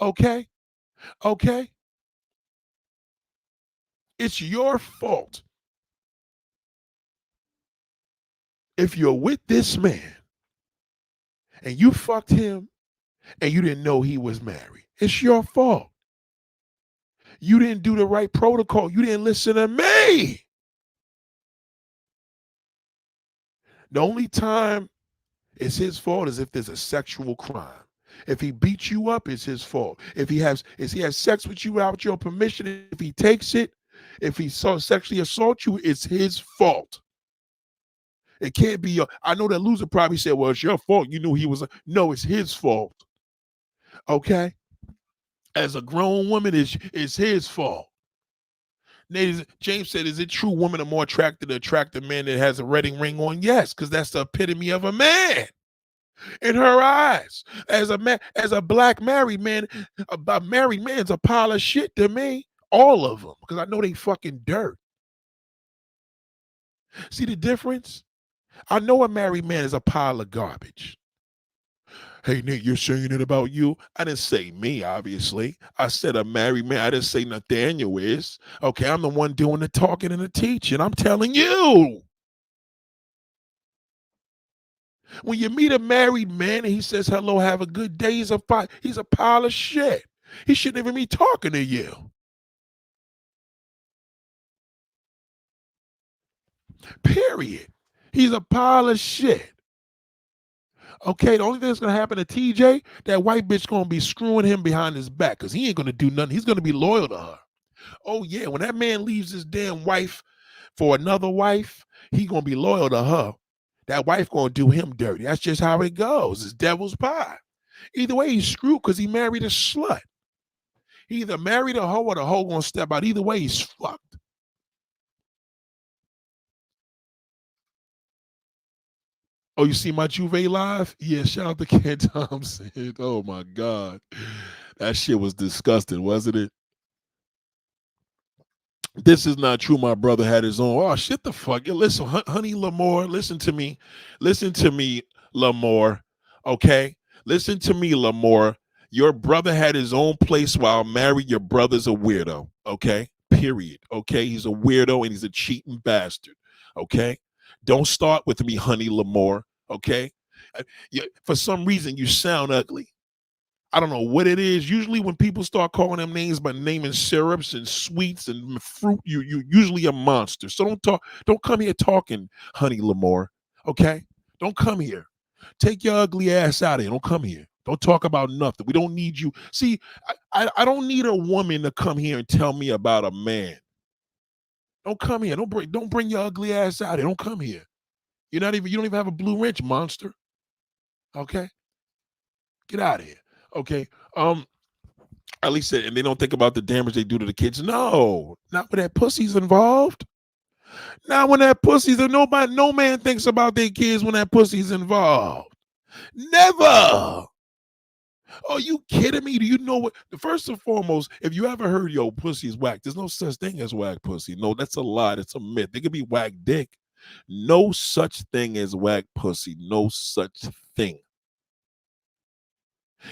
Okay? Okay? It's your fault if you're with this man and you fucked him and you didn't know he was married. It's your fault. You didn't do the right protocol. You didn't listen to me. The only time it's his fault is if there's a sexual crime. If he beats you up, it's his fault. If he has sex with you without your permission, if he takes it, if he sexually assaults you, it's his fault. It can't be your. I know that loser probably said, "Well, it's your fault. You knew he was." No, it's his fault. Okay. As a grown woman, it's his fault. Ladies, James said, "Is it true women are more attracted to attract a man that has a wedding ring on?" Yes, because that's the epitome of a man in her eyes. As a man, as a black married man, a married man's a pile of shit to me. All of them, because I know they fucking dirt. See the difference? I know a married man is a pile of garbage. Hey Nick, you're saying it about you? I didn't say me, obviously. I said a married man. I didn't say Nathaniel is. Okay, I'm the one doing the talking and the teaching. I'm telling you. When you meet a married man and he says hello, have a good day, he's a pile of shit. He shouldn't even be talking to you. Period. He's a pile of shit. Okay, the only thing that's gonna happen to TJ, that white bitch gonna be screwing him behind his back because he ain't gonna do nothing. He's gonna be loyal to her. Oh yeah, when that man leaves his damn wife for another wife, he gonna be loyal to her. That wife gonna do him dirty. That's just how it goes. It's devil's pie. Either way, he's screwed because he married a slut. He either married a hoe or the hoe gonna step out. Either way, he's fucked. Oh, you see my Juve live? Yeah, shout out to Ken Thompson. Oh my God. That shit was disgusting, wasn't it? This is not true. My brother had his own. Oh, shit the fuck. Yeah, listen, honey Lamore, listen to me. Listen to me, Lamore. Okay? Listen to me, Lamore. Your brother had his own place while married. Your brother's a weirdo. Okay? Period. Okay? He's a weirdo and he's a cheating bastard. Okay? Don't start with me, honey Lamore. Okay? For some reason, you sound ugly. I don't know what it is. Usually, when people start calling them names by naming syrups and sweets and fruit, you usually a monster. So don't come here talking, honey Lamore. Okay? Don't come here. Take your ugly ass out of here. Don't come here. Don't talk about nothing. We don't need you. See, I don't need a woman to come here and tell me about a man. Don't come here. Don't bring your ugly ass out here. Don't come here. You don't even have a blue wrench, monster. Okay? Get out of here. Okay. At least, and they don't think about the damage they do to the kids. No, not when that pussy's involved. Not when that pussy's nobody, no man thinks about their kids when that pussy's involved. Never. Are you kidding me? Do you know what? First and foremost, if you ever heard yo pussy's whack, there's no such thing as whack pussy. No, that's a lie. That's a myth. There could be whack dick. No such thing as whack pussy. No such thing.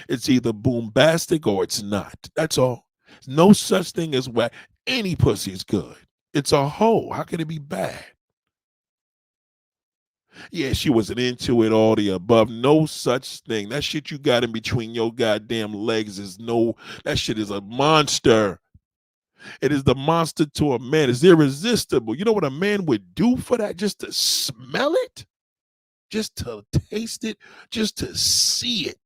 It's either boombastic or it's not. That's all. No such thing as whack. Any pussy is good. It's a hoe. How can it be bad? Yeah, she wasn't into it, all the above. No such thing. That shit you got in between your goddamn legs is that shit is a monster. It is the monster to a man. It's irresistible. You know what a man would do for that? Just to smell it? Just to taste it? Just to see it?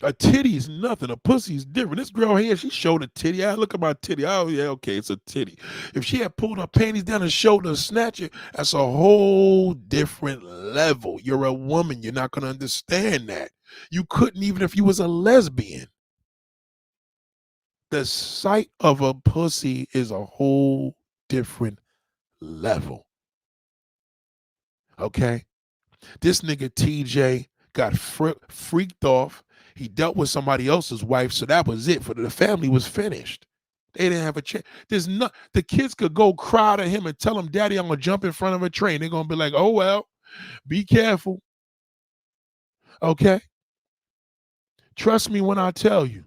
A titty's nothing. A pussy's different. This girl here, she showed a titty. I look at my titty. Oh, yeah, okay, it's a titty. If she had pulled her panties down and showed her snatch it, that's a whole different level. You're a woman. You're not going to understand that. You couldn't even if you was a lesbian. The sight of a pussy is a whole different level. Okay? This nigga TJ got freaked off. He dealt with somebody else's wife, so that was it. For the family was finished. They didn't have a chance. There's not the kids could go cry to him and tell him, "Daddy, I'm gonna jump in front of a train." They're gonna be like, "Oh well, be careful, okay? Trust me when I tell you."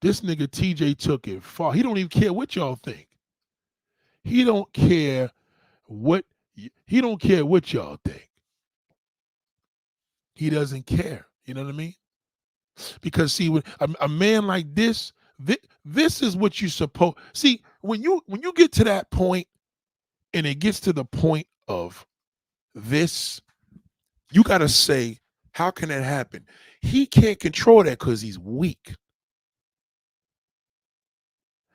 This nigga TJ took it far. He don't even care what y'all think. He don't care what he don't care what y'all think. He doesn't care. You know what I mean? Because see, when a man like this is what you supposed see when you get to that point and it gets to the point of this, you got to say, how can that happen? He can't control that because he's weak.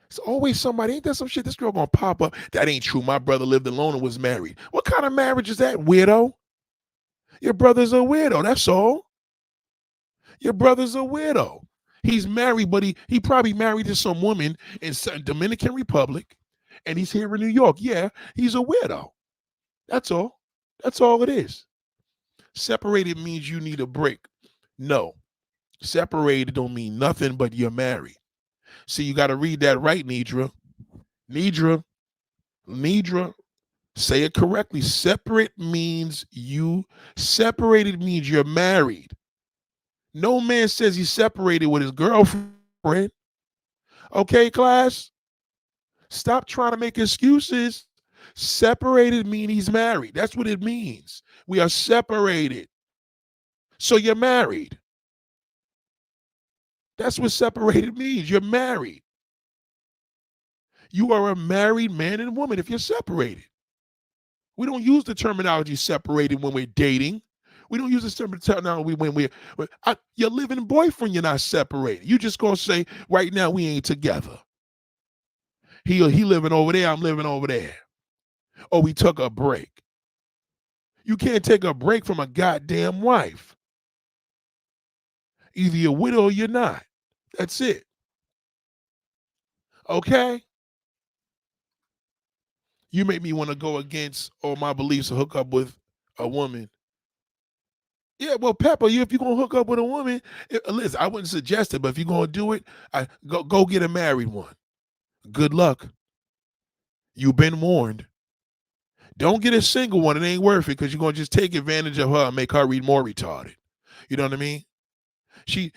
It's always somebody, ain't that some shit? This girl gonna pop up. That ain't true. My brother lived alone and was married. What kind of marriage is that, weirdo? Your brother's a weirdo. That's all. Your brother's a weirdo. He's married, but he probably married to some woman in Dominican Republic, and he's here in New York. Yeah, he's a weirdo. That's all. That's all it is. Separated means you need a break. No, separated don't mean nothing but you're married. See, you got to read that right, Nidra. Nidra, Nidra, say it correctly. Separated means you're married. No man says he's separated with his girlfriend. Okay, class? Stop trying to make excuses. Separated means he's married. That's what it means. We are separated. So you're married. That's what separated means. You're married. You are a married man and woman if you're separated. We don't use the terminology separated when we're dating. We don't use the terminology when your living boyfriend, you're not separated. You just gonna say, right now we ain't together. He living over there, I'm living over there. Or we took a break. You can't take a break from a goddamn wife. Either you're with her or you're not. That's it. Okay? You make me want to go against all my beliefs and hook up with a woman. Yeah, well, Pepper, if you're gonna hook up with a woman, listen, I wouldn't suggest it, but if you're gonna do it, go get a married one. Good luck. You've been warned. Don't get a single one. It ain't worth it because you're gonna just take advantage of her and make her read more retarded. You know what I mean? She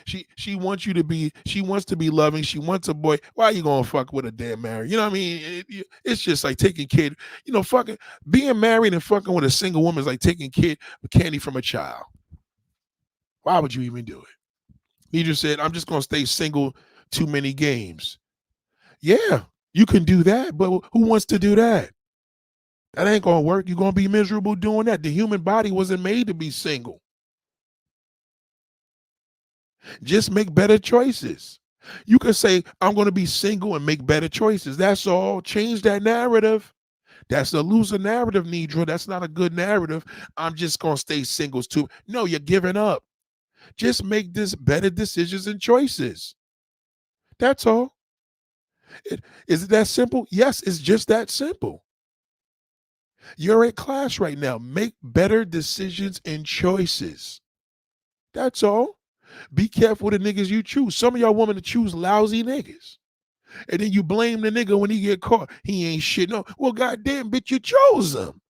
wants you to be. She wants to be loving. She wants a boy. Why are you gonna fuck with a damn married? You know what I mean? It's just like taking kid. Fucking being married and fucking with a single woman is like taking candy from a child. Why would you even do it? He just said, "I'm just gonna stay single. Too many games." Yeah, you can do that, but who wants to do that? That ain't gonna work. You're gonna be miserable doing that. The human body wasn't made to be single. Just make better choices. You can say, I'm going to be single and make better choices. That's all. Change that narrative. That's a loser narrative, Nidra. That's not a good narrative. I'm just going to stay singles too. No, you're giving up. Just make this better decisions and choices. That's all. Is it that simple? Yes, it's just that simple. You're in class right now. Make better decisions and choices. That's all. Be careful with the niggas you choose. Some of y'all women to choose lousy niggas. And then you blame the nigga when he get caught. He ain't shit. No. Well, goddamn, bitch, you chose him.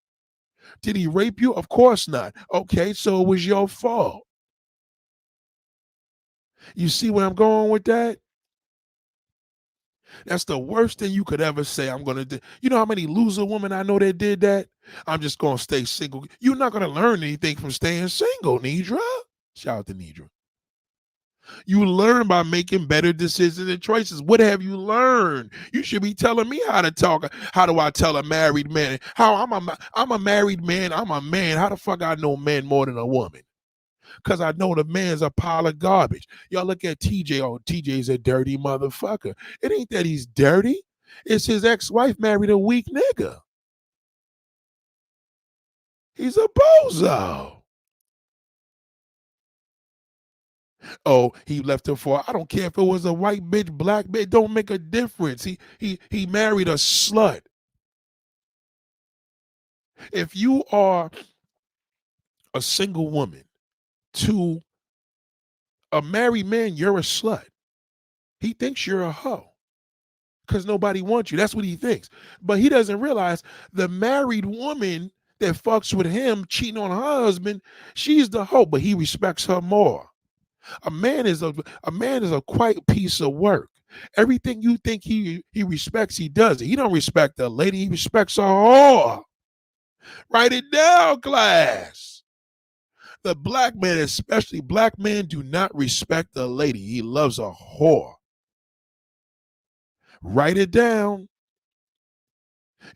Did he rape you? Of course not. Okay, so it was your fault. You see where I'm going with that? That's the worst thing you could ever say. I'm gonna do. You know how many loser women I know that did that? I'm just gonna stay single. You're not gonna learn anything from staying single, Nidra. Shout out to Nidra. You learn by making better decisions and choices. What have you learned? You should be telling me how to talk. How do I tell a married man? How I'm a married man. I'm a man. How the fuck I know men more than a woman? Because I know the man's a pile of garbage. Y'all look at TJ. Oh, TJ's a dirty motherfucker. It ain't that he's dirty. It's his ex-wife married a weak nigga. He's a bozo. Oh, he left her for. I don't care if it was a white bitch, black bitch. It don't make a difference. He married a slut. If you are a single woman to A married man, you're a slut. He thinks you're a hoe because nobody wants you. That's what he thinks. But he doesn't realize the married woman that fucks with him, cheating on her husband, she's the hoe, but he respects her more. A man is a quite piece of work. Everything you think he respects, he does it. He don't respect a lady, he respects a whore. Write it down, class. The black man, especially black men, do not respect a lady. He loves a whore. Write it down.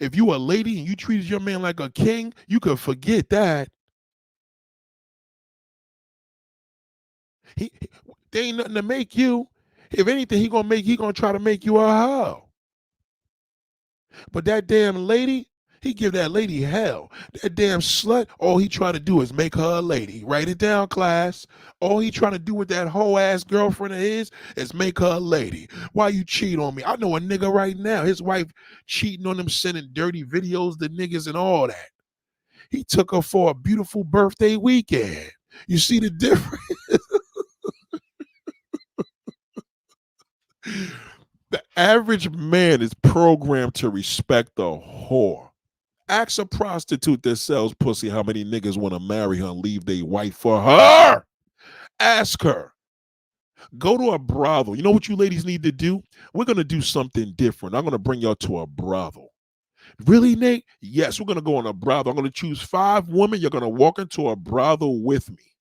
If you a lady and you treated your man like a king, you could forget that. He, there ain't nothing to make you. If anything, he gonna try to make you a hoe. But that damn lady, he give that lady hell. That damn slut, all he trying to do is make her a lady. Write it down, class. All he trying to do with that whole ass girlfriend of his is make her a lady. Why you cheat on me? I know a nigga right now, his wife cheating on him, sending dirty videos to niggas and all that. He took her for a beautiful birthday weekend. You see the difference? The average man is programmed to respect a whore. Ask a prostitute that sells pussy how many niggas want to marry her and leave their wife for her. Ask her. Go to a brothel. You know what you ladies need to do? We're going to do something different. I'm going to bring y'all to a brothel. Really, Nate? Yes, we're going to go on a brothel. I'm going to choose 5 women. You're going to walk into a brothel with me.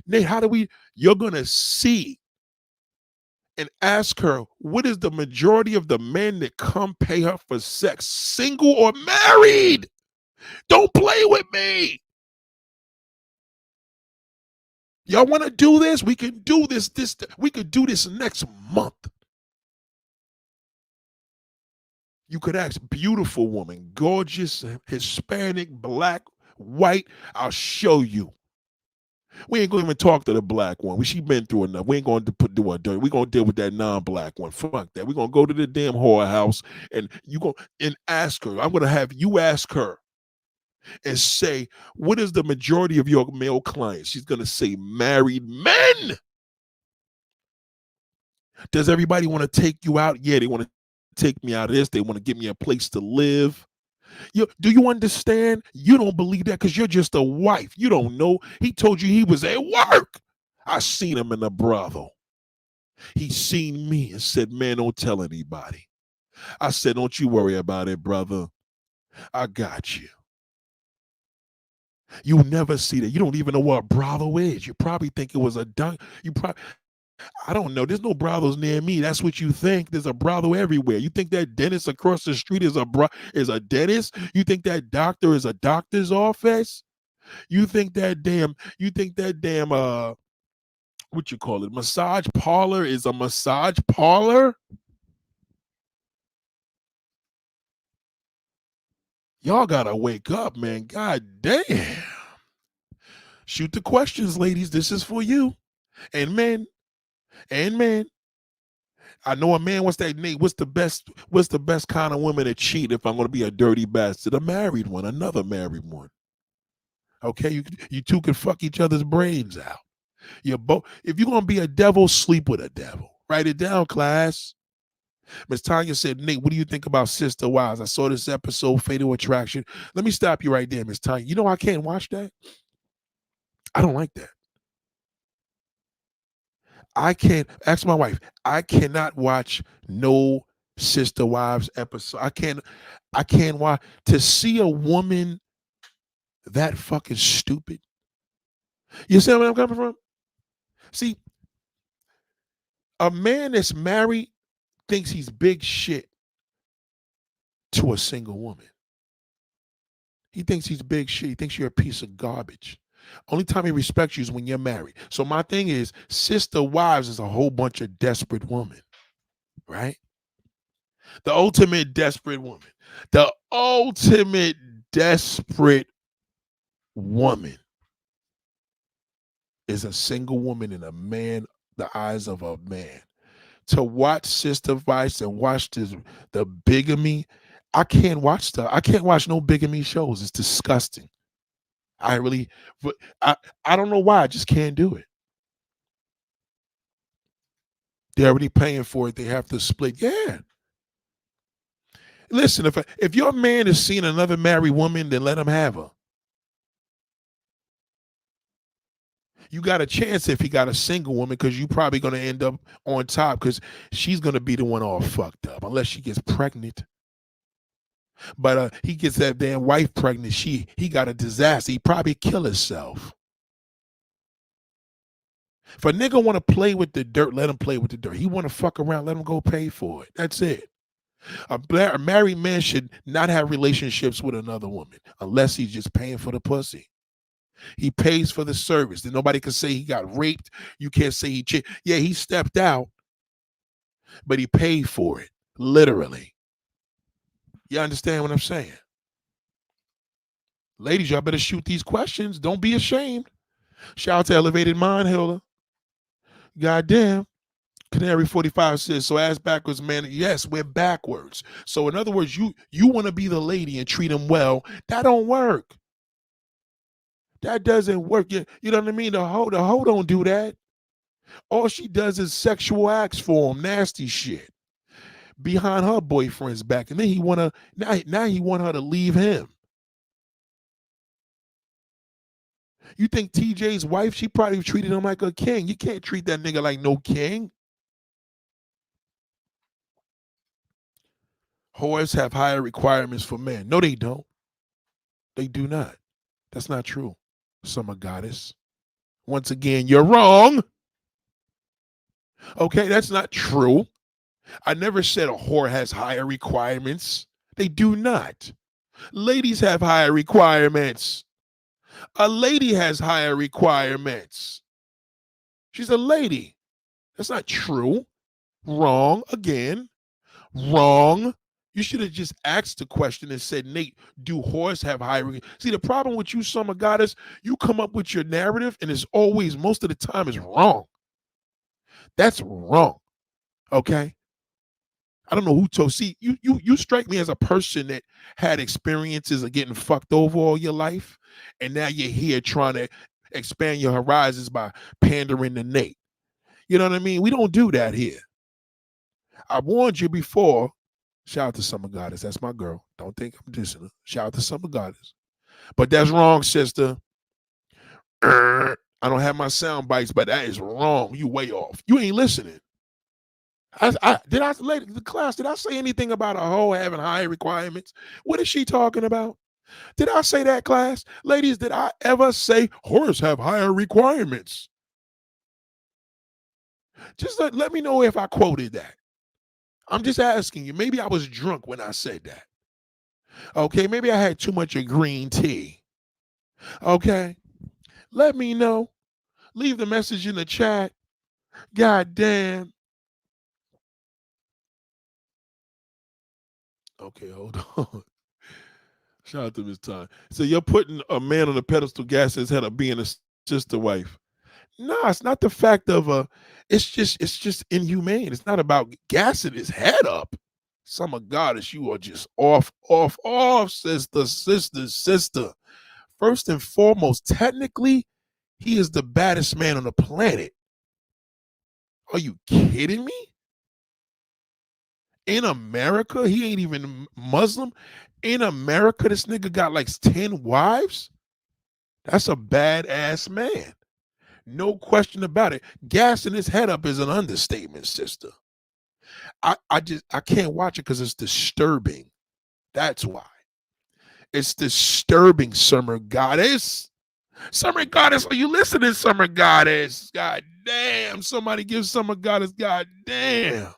Nate, how do we? You're going to see and ask her, what is the majority of the men that come pay her for sex, single or married? Don't play with me. Y'all want to do this? We can do this. We could do this next month. You could ask beautiful woman, gorgeous, Hispanic, black, white. I'll show you. We ain't gonna even talk to the black one. She been through enough. We ain't gonna do her dirt. We gonna deal with that non-black one. Fuck that. We gonna go to the damn whorehouse and you go and ask her. I'm gonna have you ask her and say, what is the majority of your male clients? She's gonna say married men. Does everybody want to take you out? Yeah, they want to take me out of this. They want to give me a place to live. Do you understand? You don't believe that because you're just a wife. You don't know. He told you he was at work. I seen him in the brothel. He seen me and said, man, don't tell anybody. I said, don't you worry about it, brother. I got you. You never see that. You don't even know what a brothel is. You probably think it was a dunk. I don't know. There's no brothels near me. That's what you think. There's a brothel everywhere. You think that dentist across the street is a dentist? You think that doctor is a doctor's office? You think that damn what you call it? Massage parlor is a massage parlor? Y'all gotta wake up, man. God damn. Shoot the questions, ladies. This is for you. And men. And men. I know a man. What's that, Nate? What's the best kind of woman to cheat if I'm gonna be a dirty bastard? A married one, another married one. Okay, you two can fuck each other's brains out. You both. If you're gonna be a devil, sleep with a devil. Write it down, class. Miss Tanya said, Nate, what do you think about Sister Wives? I saw this episode, Fatal Attraction. Let me stop you right there, Miss Tanya. You know I can't watch that. I don't like that. I can't. Ask my wife. I cannot watch no Sister Wives episode. I can't watch to see a woman that fucking stupid. You see where I'm coming from? See, a man that's married thinks he's big shit to a single woman. He thinks he's big shit. He thinks you're a piece of garbage. Only time he respects you is when you're married. So my thing is, Sister Wives is a whole bunch of desperate women, right? The ultimate desperate woman. The ultimate desperate woman is a single woman in the eyes of a man. To watch Sister Vice and watch the bigamy, I can't watch no bigamy shows. It's disgusting. I really, but I don't know why. I just can't do it. They're already paying for it. They have to split. Yeah. Listen, if your man is seeing another married woman, then let him have her. You got a chance if he got a single woman because you probably going to end up on top because she's going to be the one all fucked up unless she gets pregnant. But he gets that damn wife pregnant. He got a disaster. He probably kill himself. If a nigga want to play with the dirt, let him play with the dirt. He want to fuck around, let him go pay for it. That's it. A married man should not have relationships with another woman unless he's just paying for the pussy. He pays for the service. Then nobody can say he got raped. You can't say he cheated. Yeah, he stepped out, but he paid for it, literally. You understand what I'm saying? Ladies, y'all better shoot these questions. Don't be ashamed. Shout out to Elevated Mind, Hilda. Goddamn. Canary 45 says, so ass backwards, man. Yes, we're backwards. So in other words, you want to be the lady and treat him well. That don't work. That doesn't work. You know what I mean? The hoe don't do that. All she does is sexual acts for him, nasty shit behind her boyfriend's back, and then he want her to leave him. You think TJ's wife? She probably treated him like a king. You can't treat that nigga like no king. Whores have higher requirements for men. No, they don't. They do not. That's not true. Summer goddess. Once again, you're wrong. Okay, that's not true. I never said a whore has higher requirements. They do not. Ladies have higher requirements. A lady has higher requirements. She's a lady. That's not true. Wrong again. Wrong. You should have just asked the question and said, Nate, do whores have higher? See, the problem with you, Summer Goddess, you come up with your narrative and it's always, most of the time, is wrong. That's wrong. Okay? I don't know who told. See, you strike me as a person that had experiences of getting fucked over all your life, and now you're here trying to expand your horizons by pandering to Nate. You know what I mean? We don't do that here. I warned you before. Shout out to Summer Goddess. That's my girl. Don't think I'm dissing her. Shout out to Summer Goddess. But that's wrong, sister. I don't have my sound bites, but that is wrong. You way off. You ain't listening. Did I the class? Did I say anything about a hoe having high requirements? What is she talking about? Did I say that, class? Ladies, did I ever say whores have higher requirements? Just let me know if I quoted that. I'm just asking you. Maybe I was drunk when I said that. Okay, maybe I had too much of green tea. Okay, let me know. Leave the message in the chat. God damn. Okay, hold on. Shout out to Miss Time. So you're putting a man on a pedestal, gas his head up, being a sister wife. No, it's not the fact of it's just inhumane. It's not about gassing his head up. Summer Goddess, you are just off, sister. First and foremost, technically, he is the baddest man on the planet. Are you kidding me? In America, he ain't even Muslim. In America, this nigga got like 10 wives. That's a badass man. No question about it. Gassing his head up is an understatement, sister. I can't watch it because it's disturbing. That's why. It's disturbing, Summer Goddess. Summer Goddess, are you listening, Summer Goddess? God damn. Somebody give Summer Goddess, God damn.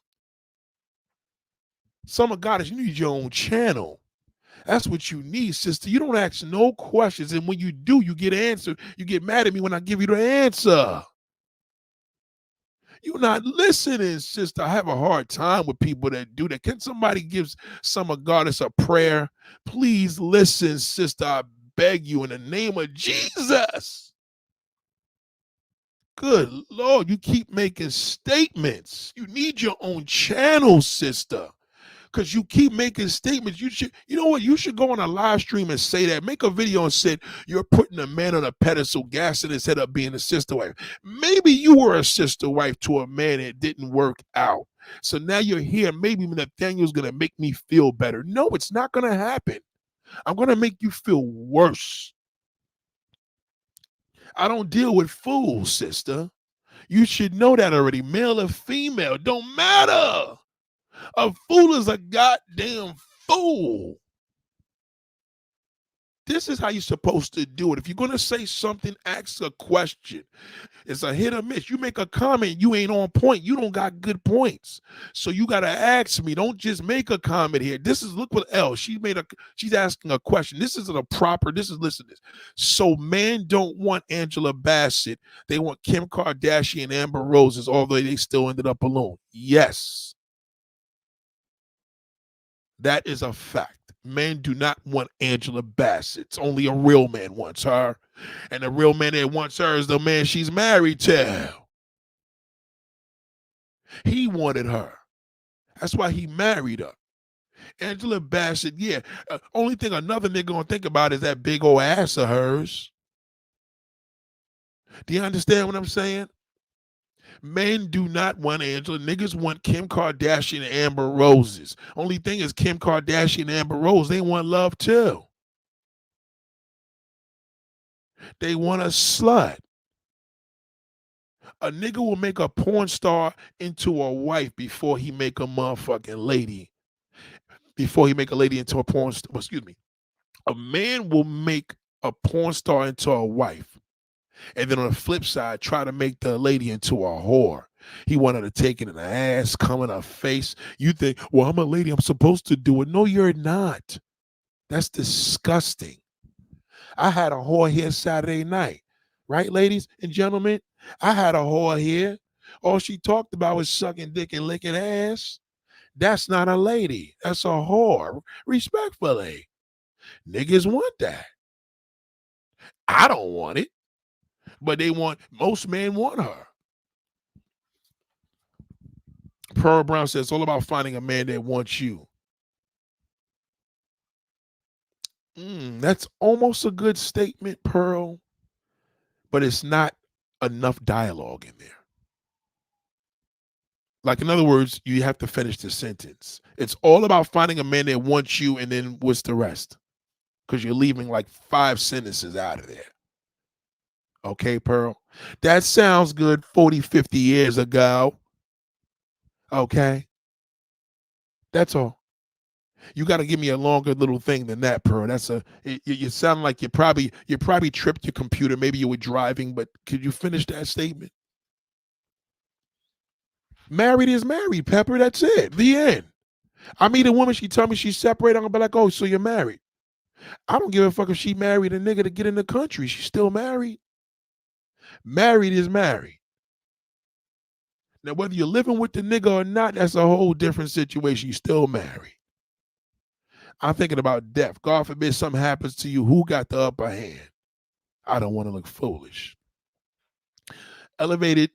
Summer Goddess, you need your own channel. That's what you need, sister. You don't ask no questions. And when you do, you get answered. You get mad at me when I give you the answer. You're not listening, sister. I have a hard time with people that do that. Can somebody give Summer Goddess a prayer? Please listen, sister. I beg you in the name of Jesus. Good Lord, you keep making statements. You need your own channel, sister. because you keep making statements. You know what? You should go on a live stream and say that. Make a video and say you're putting a man on a pedestal, gassing his head up being a sister wife. Maybe you were a sister wife to a man that didn't work out. So now you're here. Maybe Nathaniel's going to make me feel better. No, it's not going to happen. I'm going to make you feel worse. I don't deal with fools, sister. You should know that already. Male or female, don't matter. A fool is a goddamn fool. This is how you're supposed to do it. If you're going to say something, ask a question. It's a hit or miss. You make a comment, you ain't on point. You don't got good points. So you got to ask me. Don't just make a comment here. Look what else. She's asking a question. This isn't a proper, listen to this. So men don't want Angela Bassett. They want Kim Kardashian and Amber Roses, although they still ended up alone. Yes. That is a fact. Men do not want Angela Bassett. Only a real man wants her. And the real man that wants her is the man she's married to. He wanted her. That's why he married her. Angela Bassett, yeah. Only thing another nigga gonna think about is that big old ass of hers. Do you understand what I'm saying? Men do not want Angela. Niggas want Kim Kardashian and Amber Roses. Only thing is Kim Kardashian and Amber Rose, they want love too. They want a slut. A nigga will make a porn star into a wife before he make a motherfucking lady. Before he make a lady into a porn star. Excuse me. A man will make a porn star into a wife. And then on the flip side, try to make the lady into a whore. He wanted to take it in the ass, come in her face. You think, well, I'm a lady, I'm supposed to do it. No, you're not. That's disgusting. I had a whore here Saturday night. Right, ladies and gentlemen? I had a whore here. All she talked about was sucking dick and licking ass. That's not a lady. That's a whore. Respectfully. Niggas want that. I don't want it. But most men want her. Pearl Brown says it's all about finding a man that wants you. That's almost a good statement, Pearl. But it's not enough dialogue in there. Like, in other words, you have to finish the sentence. It's all about finding a man that wants you, and then what's the rest? Because you're leaving like 5 sentences out of there. Okay, Pearl? That sounds good 40, 50 years ago. Okay? That's all. You got to give me a longer little thing than that, Pearl. You sound like you probably tripped your computer. Maybe you were driving, but could you finish that statement? Married is married, Pepper. That's it. The end. I meet a woman, she tell me she's separated. I'm gonna be like, oh, so you're married. I don't give a fuck if she married a nigga to get in the country. She's still married. Married is married. Now, whether you're living with the nigga or not, that's a whole different situation. You're still married. I'm thinking about death. God forbid something happens to you. Who got the upper hand? I don't want to look foolish. Elevated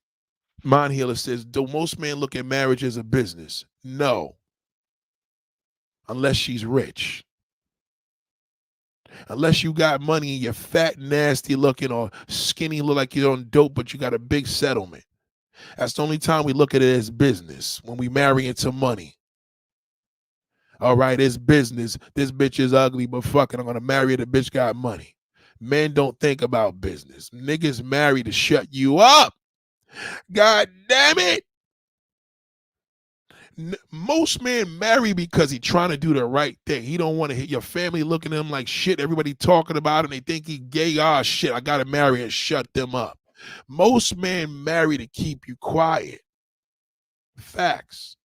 Mind Healer says, do most men look at marriage as a business? No. Unless she's rich. Unless you got money and you're fat, nasty looking, or skinny, look like you're on dope, but you got a big settlement. That's the only time we look at it as business, when we marry into money. All right, it's business. This bitch is ugly, but fuck it, I'm going to marry her. The bitch got money. Men don't think about business. Niggas marry to shut you up. God damn it. Most men marry because he trying to do the right thing. He don't want to hit your family looking at him like shit. Everybody talking about him. They think he gay. Ah, shit, I got to marry and shut them up. Most men marry to keep you quiet. Facts.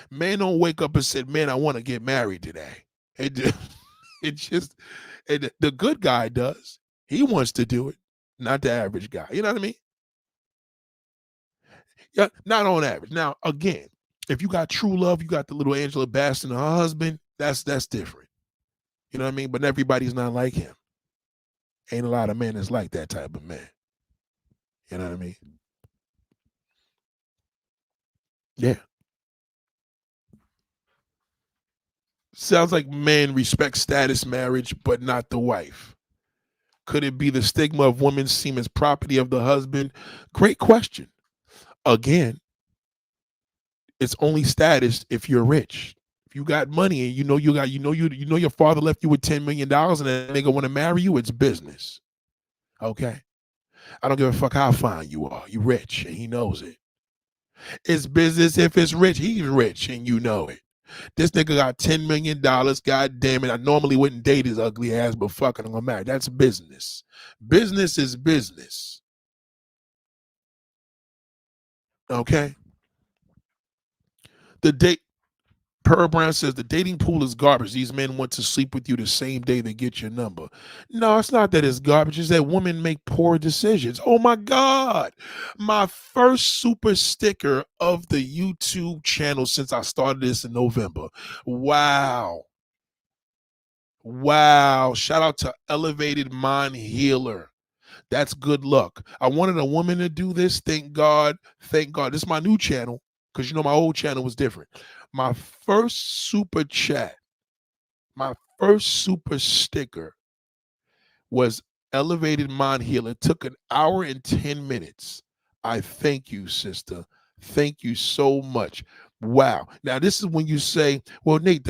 Men don't wake up and say, man, I want to get married today. The good guy does. He wants to do it, not the average guy. You know what I mean? Yeah, not on average. Now, again, if you got true love, you got the little Angela Bassett and her husband, that's different. You know what I mean? But everybody's not like him. Ain't a lot of men that's like that type of man. You know what I mean? Yeah. Sounds like men respect status marriage, but not the wife. Could it be the stigma of women seen as property of the husband? Great question. Again, it's only status if you're rich. If you got money and you know your father left you with $10 million and that nigga want to marry you, it's business. Okay. I don't give a fuck how fine you are. You rich and he knows it. It's business if it's rich. He's rich and you know it. This nigga got $10 million. God damn it. I normally wouldn't date his ugly ass, but fucking I'm gonna marry. That's business. Business is business. Okay. The date Pearl Brown says the dating pool is garbage. These men want to sleep with you the same day they get your number. No, it's not that it's garbage. It's that women make poor decisions. Oh my God. My first super sticker of the YouTube channel since I started this in November. Wow. Wow. Shout out to Elevated Mind Healer. That's good luck. I wanted a woman to do this. Thank God. Thank God. This is my new channel because you know my old channel was different. My first super chat, my first super sticker was Elevated Mind Healer. It took an hour and 10 minutes. I thank you, sister. Thank you so much. Wow. Now, this is when you say, well, Nate,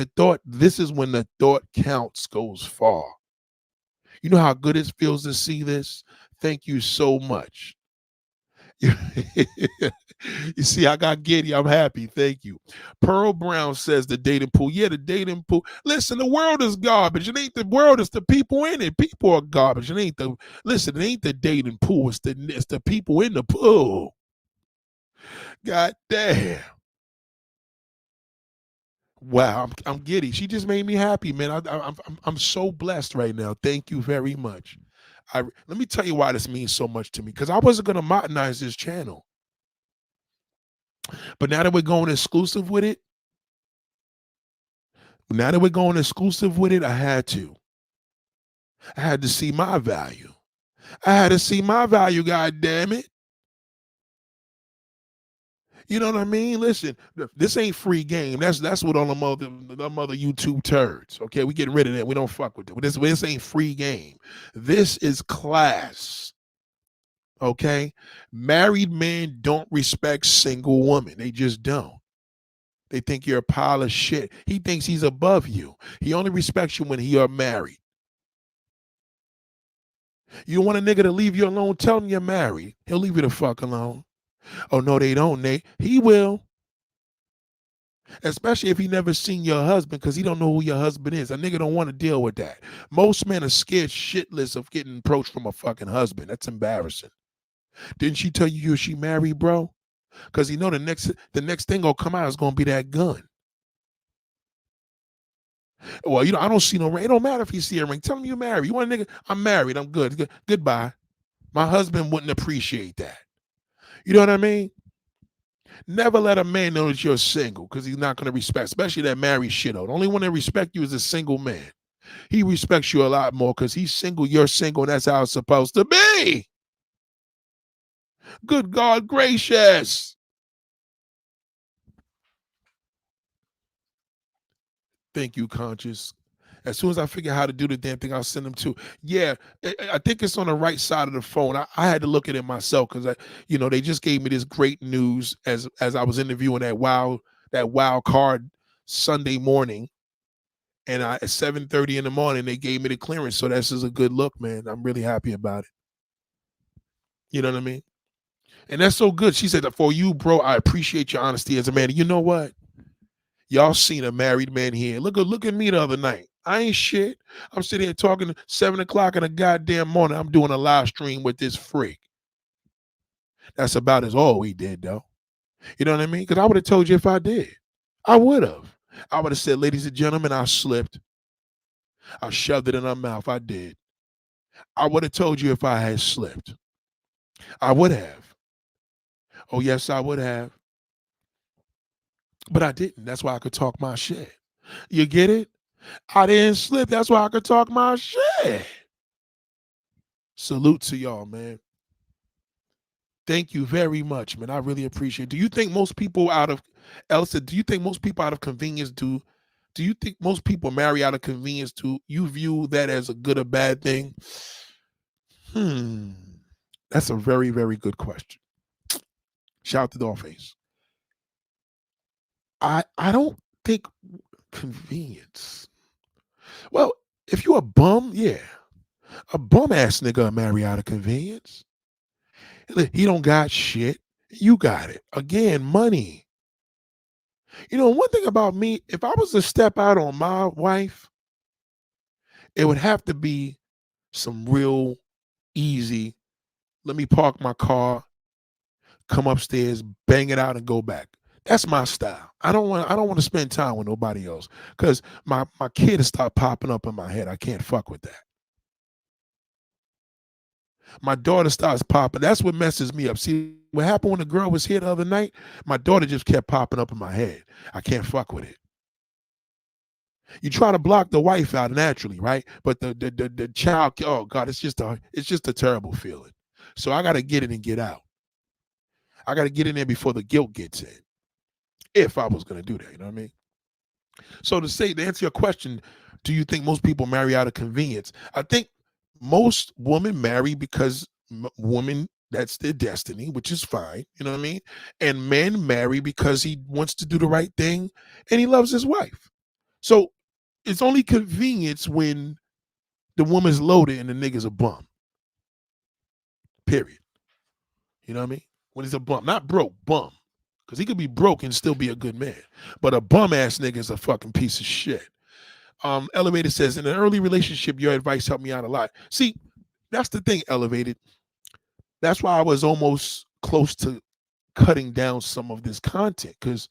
this is when the thought counts goes far. You know how good it feels to see this? Thank you so much. You see, I got giddy. I'm happy. Thank you. Pearl Brown says the dating pool. Yeah, the dating pool. Listen, the world is garbage. It ain't the world, it's the people in it. People are garbage. It ain't the listen, it ain't the dating pool. It's the people in the pool. God damn. Wow, I'm giddy. She just made me happy, man. I'm so blessed right now. Thank you very much. Let me tell you why this means so much to me because I wasn't gonna modernize this channel, but now that we're going exclusive with it, I had to. I had to see my value. I had to see my value. God damn it. You know what I mean? Listen, this ain't free game. That's what all them other YouTube turds. Okay, we getting rid of that. We don't fuck with it. This ain't free game. This is class. Okay, married men don't respect single women. They just don't. They think you're a pile of shit. He thinks he's above you. He only respects you when you're married. You want a nigga to leave you alone? Tell him you're married. He'll leave you the fuck alone. Oh no, they don't, Nate. He will. Especially if he never seen your husband, because he don't know who your husband is. A nigga don't want to deal with that. Most men are scared shitless of getting approached from a fucking husband. That's embarrassing. Didn't she tell you she married, bro? Because you know the next thing gonna come out is gonna be that gun. Well, I don't see no ring. It don't matter if you see a ring. Tell him you married. You want a nigga? I'm married. I'm good. Goodbye. My husband wouldn't appreciate that. You know what I mean? Never let a man know that you're single because he's not going to respect, especially that married shit. The only one that respect you is a single man. He respects you a lot more because he's single, you're single, and that's how it's supposed to be. Good God gracious. Thank you, Conscious. As soon as I figure out how to do the damn thing, I'll send them to. Yeah, I think it's on the right side of the phone. I had to look at it myself because they just gave me this great news as I was interviewing that wild card Sunday morning, and at 7:30 in the morning they gave me the clearance. So that's just a good look, man. I'm really happy about it. You know what I mean? And that's so good. She said that for you, bro. I appreciate your honesty as a man. You know what? Y'all seen a married man here. Look at me the other night. I ain't shit. I'm sitting here talking 7 o'clock in the goddamn morning. I'm doing a live stream with this freak. That's about as all we did, though. You know what I mean? Because I would have told you if I did. I would have. I would have said, ladies and gentlemen, I slipped. I shoved it in her mouth. I did. I would have told you if I had slipped. I would have. Oh, yes, I would have. But I didn't. That's why I could talk my shit. You get it? I didn't slip. That's why I could talk my shit. Salute to y'all, man. Thank you very much, man. I really appreciate it. Do you think most people out of convenience do Do you think most people marry out of convenience? Do you view that as a good or bad thing? Hmm. That's a very, very good question. Shout out to Dollface. I don't think convenience. Well, if you a bum, yeah. A bum ass nigga marry out of convenience. He don't got shit. You got it. Again, money. One thing about me, if I was to step out on my wife, it would have to be some real easy. Let me park my car, come upstairs, bang it out, and go back. That's my style. I don't want to spend time with nobody else because my kid will start popping up in my head. I can't fuck with that. My daughter starts popping. That's what messes me up. See, what happened when the girl was here the other night? My daughter just kept popping up in my head. I can't fuck with it. You try to block the wife out naturally, right? But the child, oh God, it's just a terrible feeling. So I gotta get in and get out. I gotta get in there before the guilt gets in. If I was gonna do that, you know what I mean? So to answer your question, do you think most people marry out of convenience? I think most women marry because women that's their destiny, which is fine. You know what I mean? And men marry because he wants to do the right thing and he loves his wife. So it's only convenience when the woman's loaded and the nigga's a bum. Period. You know what I mean? When he's a bum, not broke, bum. Because he could be broke and still be a good man. But a bum ass nigga is a fucking piece of shit. Elevated says, in an early relationship, your advice helped me out a lot. See, that's the thing, Elevated. That's why I was almost close to cutting down some of this content because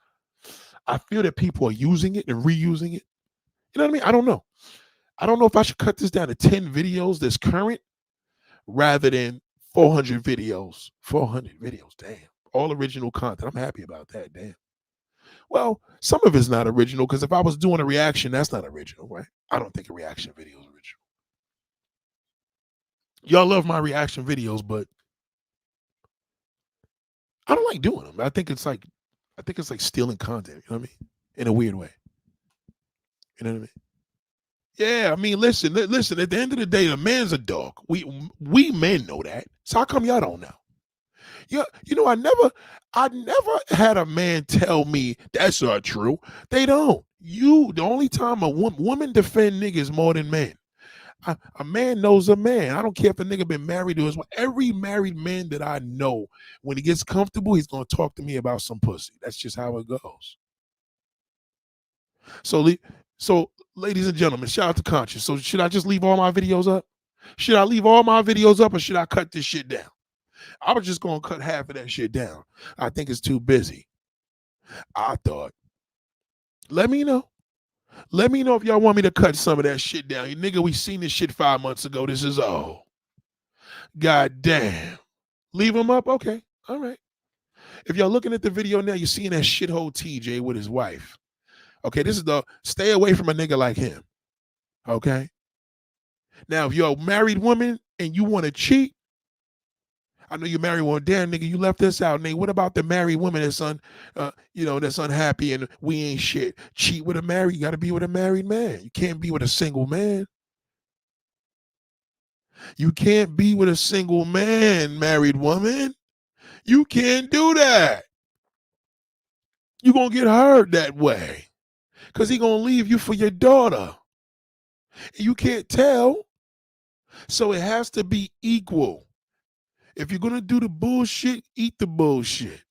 I feel that people are using it and reusing it. You know what I mean? I don't know. I don't know if I should cut this down to 10 videos that's current rather than 400 videos. 400 videos, damn. All original content. I'm happy about that, damn. Well, some of it's not original because if I was doing a reaction, that's not original, right? I don't think a reaction video is original. Y'all love my reaction videos, but I don't like doing them. I think it's like stealing content, you know what I mean? In a weird way. You know what I mean? Yeah, I mean, listen, at the end of the day, the man's a dog. We men know that. So how come y'all don't know? Yeah, I never had a man tell me that's not true. They don't. The only time a woman defend niggas more than men. A man knows a man. I don't care if a nigga been married to his wife. Every married man that I know, when he gets comfortable, he's gonna talk to me about some pussy. That's just how it goes. So, so ladies and gentlemen, shout out to Conscious. So should I just leave all my videos up? Should I leave all my videos up or should I cut this shit down? I was just gonna cut half of that shit down. I think it's too busy. I thought. Let me know. Let me know if y'all want me to cut some of that shit down. You nigga, we seen this shit 5 months ago. This is all. God damn. Leave him up? Okay. All right. If y'all looking at the video now, you're seeing that shithole TJ with his wife. Okay, this is the stay away from a nigga like him. Okay. Now, if you're a married woman and you want to cheat, I know you married one. Damn, nigga, you left this out. Nigga, what about the married woman that's unhappy and we ain't shit? Cheat with a married, you got to be with a married man. You can't be with a single man. You can't be with a single man, married woman. You can't do that. You're going to get hurt that way because he going to leave you for your daughter. You can't tell. So it has to be equal. If you're going to do the bullshit, eat the bullshit.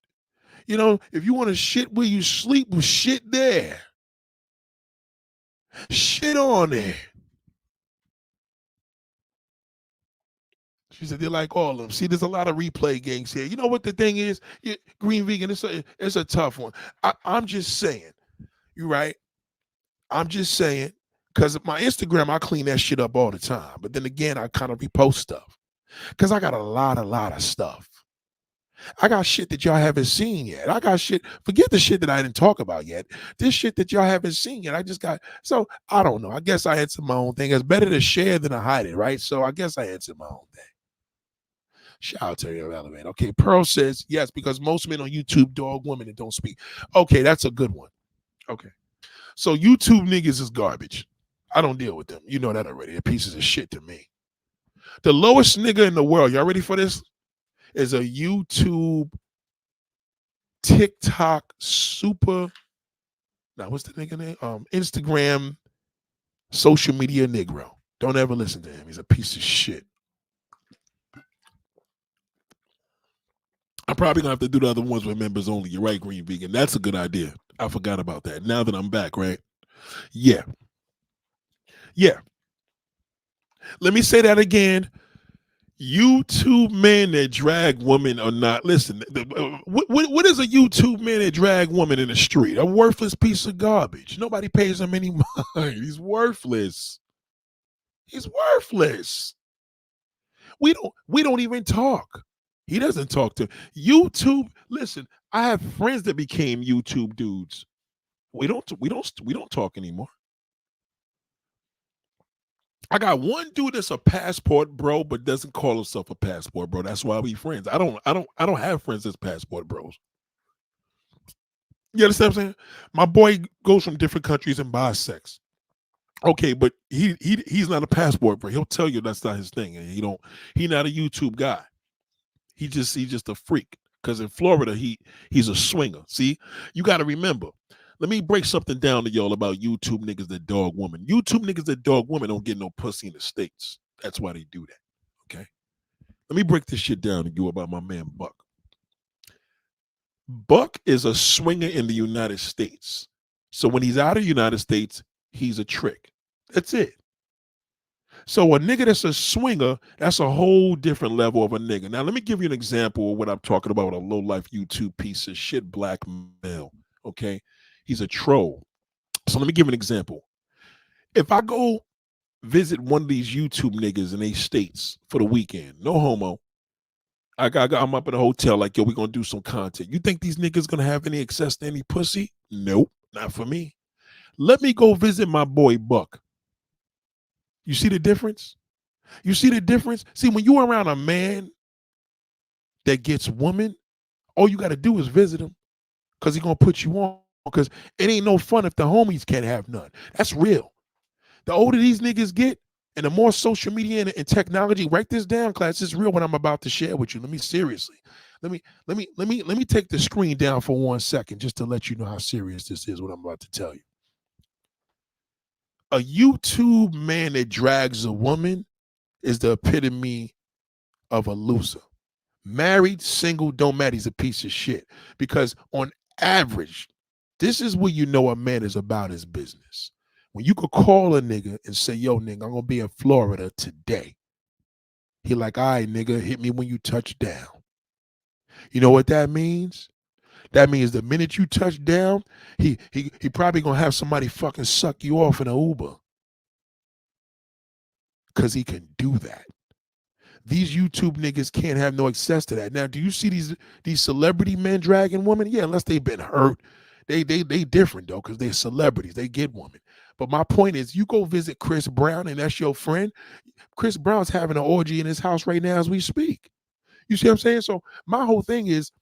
If you want to shit where you sleep, well, shit there. Shit on it. She said they like all of them. See, there's a lot of replay gangs here. You know what the thing is? Green Vegan, it's a tough one. I'm just saying. You right? I'm just saying. Because my Instagram, I clean that shit up all the time. But then again, I kind of repost stuff. Because I got a lot of stuff. I got shit that y'all haven't seen yet. I got shit. Forget the shit that I didn't talk about yet. This shit that y'all haven't seen yet. So I don't know. I guess I answered my own thing. It's better to share than to hide it, right? So I guess I answered my own thing. Shout out to your element. Okay, Pearl says yes, because most men on YouTube dog women that don't speak. Okay, that's a good one. Okay. So YouTube niggas is garbage. I don't deal with them. You know that already. They're pieces of shit to me. The lowest nigga in the world, y'all ready for this? Is a YouTube, TikTok, super. Now, what's the nigga name? Instagram, social media Negro. Don't ever listen to him. He's a piece of shit. I'm probably gonna have to do the other ones with members only. You're right, Green Vegan. That's a good idea. I forgot about that. Now that I'm back, right? Yeah. Yeah. Let me say that again. YouTube men that drag women or not. Listen, what is a YouTube man that drag woman in the street? A worthless piece of garbage. Nobody pays him any mind. He's worthless. He's worthless. We don't even talk. He doesn't talk to YouTube. Listen, I have friends that became YouTube dudes. We don't talk anymore. I got one dude that's a passport bro, but doesn't call himself a passport bro. That's why we friends. I don't have friends that's passport bros. You understand what I'm saying? My boy goes from different countries and buys sex. Okay, but he's not a passport bro. He'll tell you that's not his thing, and he not a YouTube guy. He's just a freak. Because in Florida, he's a swinger. See, you got to remember. Let me break something down to y'all about YouTube niggas that dog women. YouTube niggas that dog women don't get no pussy in the States. That's why they do that. Okay. Let me break this shit down to you about my man Buck. Buck is a swinger in the United States. So when he's out of the United States, he's a trick. That's it. So a nigga that's a swinger, that's a whole different level of a nigga. Now, let me give you an example of what I'm talking about with a low-life YouTube piece of shit black male, okay? He's a troll. So let me give an example. If I go visit one of these YouTube niggas in these states for the weekend, no homo, I'm up at a hotel like, yo, we're going to do some content. You think these niggas going to have any access to any pussy? Nope, not for me. Let me go visit my boy Buck. You see the difference? You see the difference? See, when you're around a man that gets woman, all you got to do is visit him because he's going to put you on because it ain't no fun if the homies can't have none. That's real. The older these niggas get and the more social media and technology, write this down, class. It's real what I'm about to share with you. Let me seriously. Let me take the screen down for 1 second just to let you know how serious this is, what I'm about to tell you. A YouTube man that drags a woman is the epitome of a loser. Married, single, don't matter. He's a piece of shit. Because on average, this is where you know a man is about his business. When you could call a nigga and say, yo, nigga, I'm going to be in Florida today. He like, all right, nigga, hit me when you touch down. You know what that means? That means the minute you touch down, he probably going to have somebody fucking suck you off in an Uber. Because he can do that. These YouTube niggas can't have no access to that. Now, do you see these celebrity men dragging women? Yeah, unless they've been hurt. They different though, because they're celebrities. They get women. But my point is, you go visit Chris Brown and that's your friend. Chris Brown's having an orgy in his house right now as we speak. You see what I'm saying? So my whole thing is,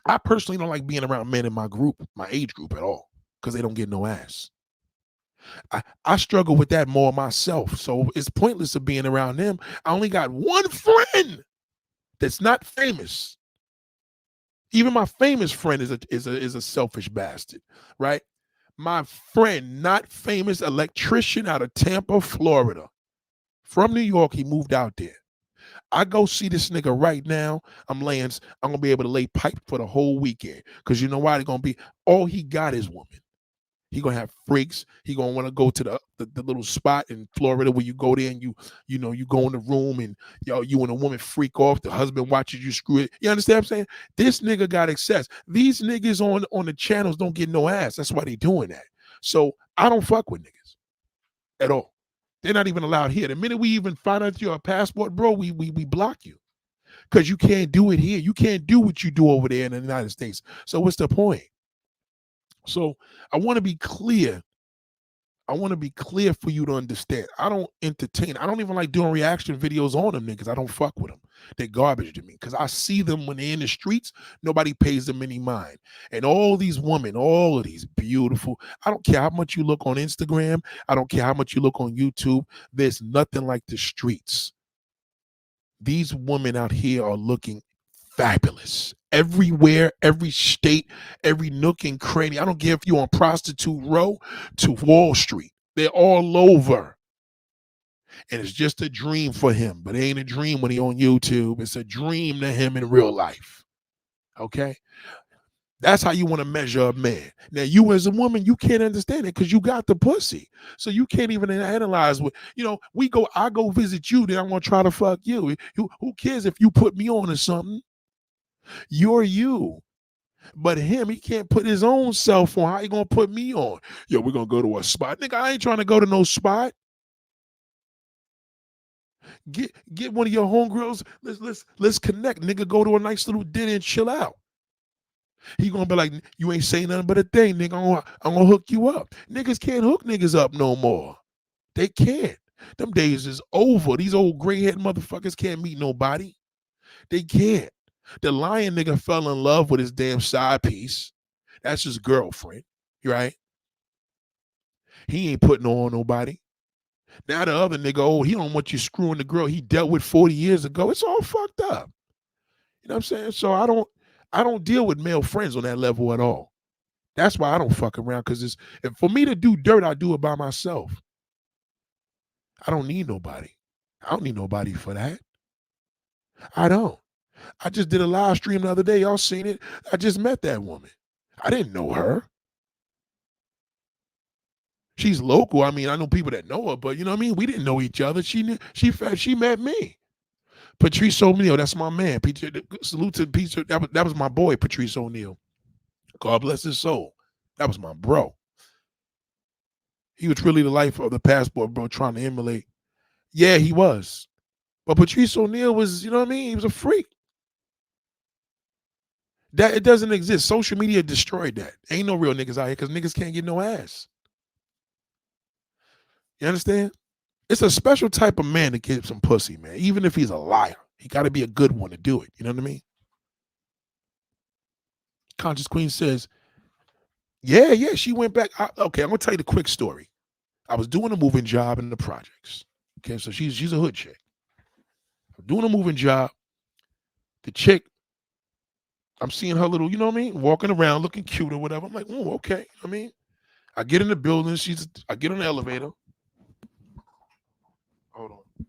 I personally don't like being around men in my group, my age group at all, because they don't get no ass. I struggle with that more myself. So it's pointless of being around them. I only got one friend that's not famous. Even my famous friend is a selfish bastard, right? My friend, not famous electrician out of Tampa, Florida. From New York, he moved out there. I go see this nigga right now. I'm gonna be able to lay pipe for the whole weekend. Because you know why? They're gonna be all he got is woman. He gonna have freaks. He gonna want to go to the little spot in Florida where you go there and you go in the room and you and a woman freak off. The husband watches you screw it. You understand what I'm saying? This nigga got access. These niggas on the channels don't get no ass. That's why they doing that. So I don't fuck with niggas at all. They're not even allowed here. The minute we even find out you're a passport, bro, we block you because you can't do it here. You can't do what you do over there in the United States. So what's the point? So I want to be clear. I want to be clear for you to understand. I don't entertain. I don't even like doing reaction videos on them niggas. I don't fuck with them. They're garbage to me because I see them when they're in the streets. Nobody pays them any mind. And all these women, all of these beautiful. I don't care how much you look on Instagram. I don't care how much you look on YouTube. There's nothing like the streets. These women out here are looking fabulous. Everywhere, every state, every nook and cranny. I don't care if you're on Prostitute Row to Wall Street. They're all over. And it's just a dream for him. But it ain't a dream when he on YouTube. It's a dream to him in real life. Okay? That's how you want to measure a man. Now, you as a woman, you can't understand it because you got the pussy. So you can't even analyze what, I go visit you, then I'm going to try to fuck you. Who cares if you put me on or something? You're you. But him, he can't put his own self on. How you going to put me on? Yo, we're going to go to a spot. Nigga, I ain't trying to go to no spot. Get one of your homegirls. Let's connect. Nigga, go to a nice little dinner and chill out. He gonna be like, you ain't saying nothing but a thing, nigga. I'm gonna hook you up. Niggas can't hook niggas up no more. They can't. Them days is over. These old gray-head motherfuckers can't meet nobody. They can't. The lion nigga fell in love with his damn side piece. That's his girlfriend, right? He ain't putting on nobody. Now the other nigga, he don't want you screwing the girl he dealt with 40 years ago. It's all fucked up. You know what I'm saying? So I don't deal with male friends on that level at all. That's why I don't fuck around, because for me to do dirt, I do it by myself. I don't need nobody. I don't need nobody for that. I don't. I just did a live stream the other day. Y'all seen it? I just met that woman. I didn't know her. She's local. I mean, I know people that know her, but you know what I mean? We didn't know each other. She met me. Patrice O'Neal, that's my man. Salute to Peter. That was my boy, Patrice O'Neal. God bless his soul. That was my bro. He was really the life of the passport, bro, trying to emulate. Yeah, he was. But Patrice O'Neal was, you know what I mean? He was a freak. That it doesn't exist. Social media destroyed that. Ain't no real niggas out here because niggas can't get no ass. You understand? It's a special type of man to get some pussy, man. Even if he's a liar, he got to be a good one to do it. You know what I mean? Conscious Queen says, yeah, she went back. Okay, I'm going to tell you the quick story. I was doing a moving job in the projects. Okay, so she's a hood chick. I'm doing a moving job. The chick, I'm seeing her little, you know what I mean, walking around looking cute or whatever. I'm like, oh, okay. I mean, I get in the building. I get on the elevator. Hold on.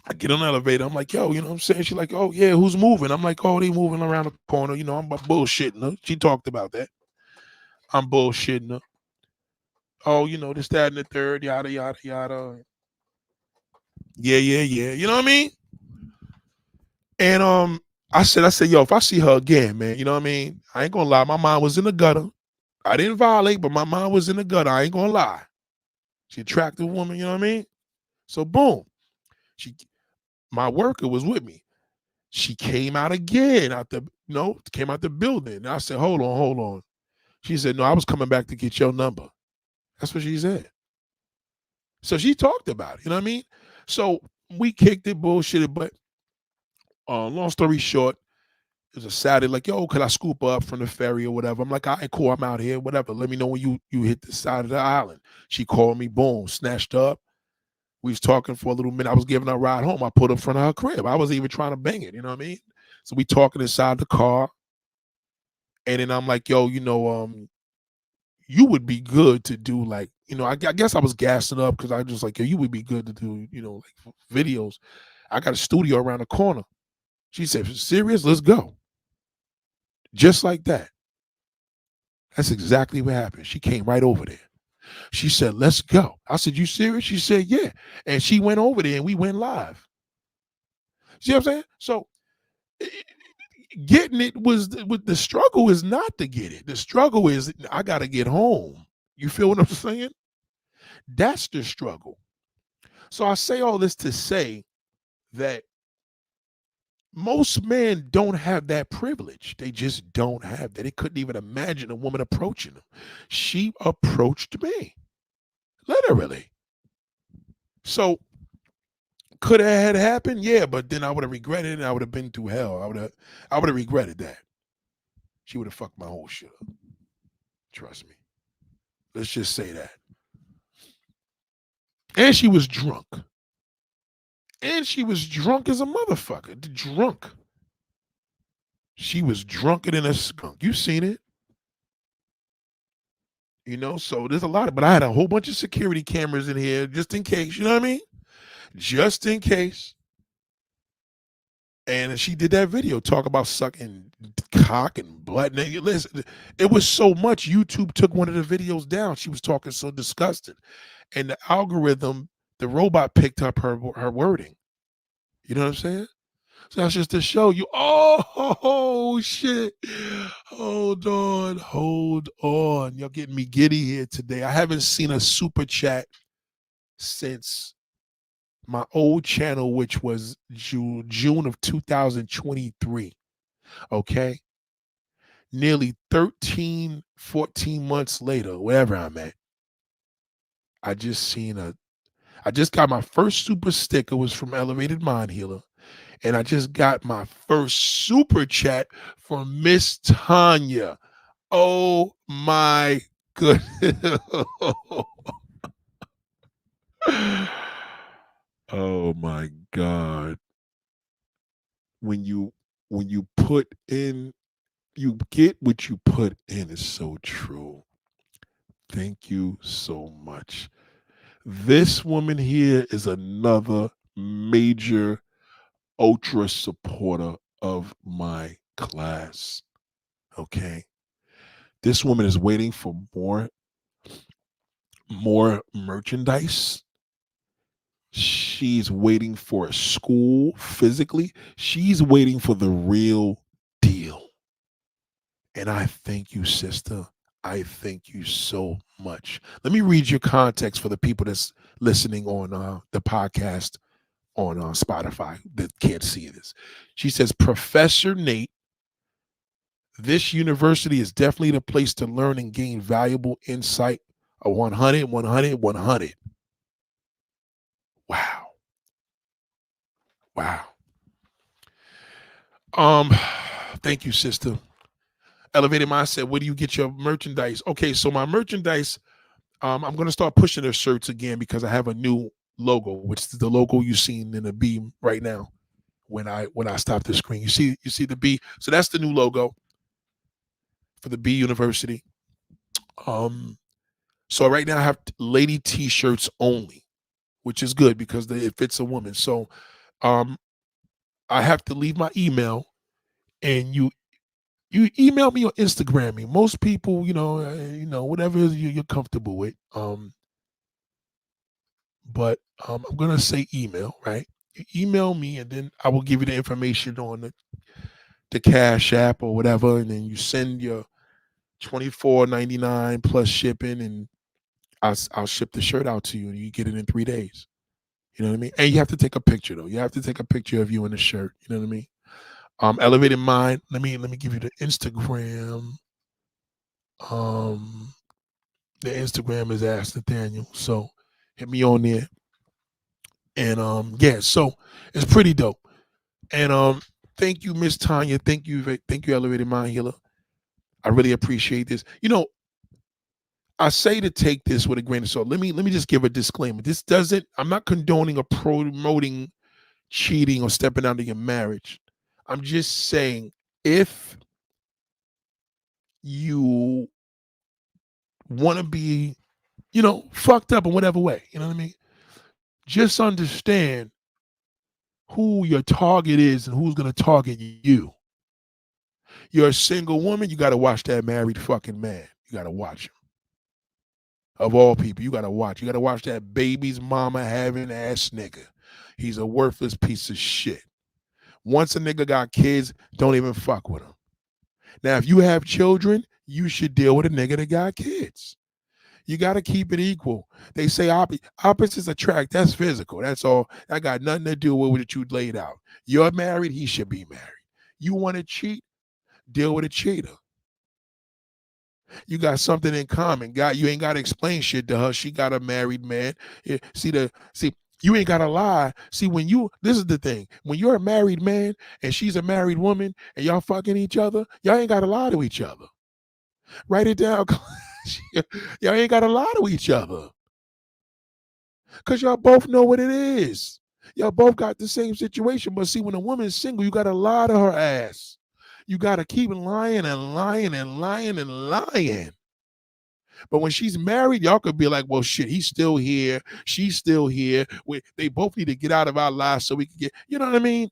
I get on the elevator. I'm like, yo, you know what I'm saying? She's like, oh, yeah, who's moving? I'm like, oh, they moving around the corner. You know, I'm bullshitting her. She talked about that. I'm bullshitting her. Oh, you know, this, that, and the third, yada, yada, yada. Yeah. You know what I mean? And I said, yo, if I see her again, man, you know what I mean? I ain't gonna lie. My mind was in the gutter. I didn't violate, but my mind was in the gutter. I ain't gonna lie. She attractive woman, you know what I mean? So boom. My worker was with me. She came out again came out the building. And I said, hold on. She said, no, I was coming back to get your number. That's what she said. So she talked about it, you know what I mean? So we kicked it, bullshitted, but long story short, it was a Saturday, like, yo, could I scoop up from the ferry or whatever? I'm like, all right, cool, I'm out here, whatever. Let me know when you hit the side of the island. She called me, boom, snatched up. We was talking for a little minute. I was giving her a ride home. I put her in front of her crib. I wasn't even trying to bang it, you know what I mean? So we talking inside the car. And then I'm like, yo, you know, you would be good to do, like, you know, I guess I was gassing up because I just like, yo, you would be good to do, you know, like videos. I got a studio around the corner. She said, serious? Let's go. Just like that. That's exactly what happened. She came right over there. She said, let's go. I said, you serious? She said, yeah. And she went over there and we went live. See what I'm saying? So getting it was the struggle is not to get it. The struggle is I got to get home. You feel what I'm saying? That's the struggle. So I say all this to say that most men don't have that privilege. They just don't have that. They couldn't even imagine a woman approaching them. She approached me. Literally. So could have had happened? Yeah, but then I would have regretted it and I would have been through hell. I would have regretted that. She would have fucked my whole shit up. Trust me. Let's just say that. And she was drunk. And she was drunk as a motherfucker. Drunk. She was drunker than a skunk. You seen it. So there's a lot of, but I had a whole bunch of security cameras in here just in case, you know what I mean? Just in case. And she did that video talk about sucking cock and blood. Listen, it was so much. YouTube took one of the videos down. She was talking so disgusting, and the algorithm, the robot picked up her wording. You know what I'm saying? So that's just to show you. Oh shit! Hold on. You're getting me giddy here today. I haven't seen a super chat since my old channel, which was June of 2023. Okay. Nearly 13, 14 months later, wherever I'm at, I just got my first super sticker was from Elevated Mind Healer. And I just got my first super chat from Miss Tanya. Oh my goodness. Oh my God. When you put in, you get what you put in is so true. Thank you so much. This woman here is another major ultra supporter of my class. Okay. This woman is waiting for more merchandise. She's waiting for a school physically. She's waiting for the real deal. And I thank you, sister. I thank you so much. Let me read your context for the people that's listening on the podcast on Spotify that can't see this. She says, Professor Nate, this university is definitely the place to learn and gain valuable insight. A 100, 100, 100. Wow. Wow. Um, Thank you, sister. Elevated Mindset, where do you get your merchandise? Okay, so my merchandise, I'm gonna start pushing the shirts again because I have a new logo, which is the logo you've seen in the beam right now. When I stop the screen, you see the B. So that's the new logo for the B University. Um, so right now I have lady T-shirts only, which is good because it fits a woman. So um, I have to leave my email, and you email me or Instagram me. Most people, whatever you're comfortable with. But I'm gonna say email, right? You email me, and then I will give you the information on the Cash App or whatever, and then you send your 24.99 plus shipping, and I'll ship the shirt out to you, and you get it in 3 days. You know what I mean? And you have to take a picture though. You have to take a picture of you in the shirt. You know what I mean? Elevated Mind. Let me give you the Instagram. Um, the Instagram is Ask Nathaniel. So hit me on there. And yeah, so it's pretty dope. And thank you, Miss Tanya. Thank you, Elevated Mind Healer. I really appreciate this. I say to take this with a grain of salt. Let me just give a disclaimer. This doesn't, I'm not condoning or promoting cheating or stepping out of your marriage. I'm just saying if you want to be, fucked up in whatever way, you know what I mean? Just understand who your target is and who's going to target you. You're a single woman, you got to watch that married fucking man. You got to watch him. Of all people, you got to watch. You got to watch that baby's mama having ass nigga. He's a worthless piece of shit. Once a nigga got kids, don't even fuck with him. Now, if you have children, you should deal with a nigga that got kids. You got to keep it equal. They say opposites attract. That's physical. That's all. That got nothing to do with what you laid out. You're married. He should be married. You want to cheat? Deal with a cheater. You got something in common. God, you ain't got to explain shit to her. She got a married man. See, you ain't got to lie. See, this is the thing. When you're a married man and she's a married woman and y'all fucking each other, y'all ain't got to lie to each other. Write it down. Y'all ain't got to lie to each other. Because y'all both know what it is. Y'all both got the same situation. But see, when a woman's single, you got to lie to her ass. You got to keep lying and lying and lying and lying. But when she's married, y'all could be like, well, shit, he's still here. She's still here. They both need to get out of our lives so we can get, you know what I mean?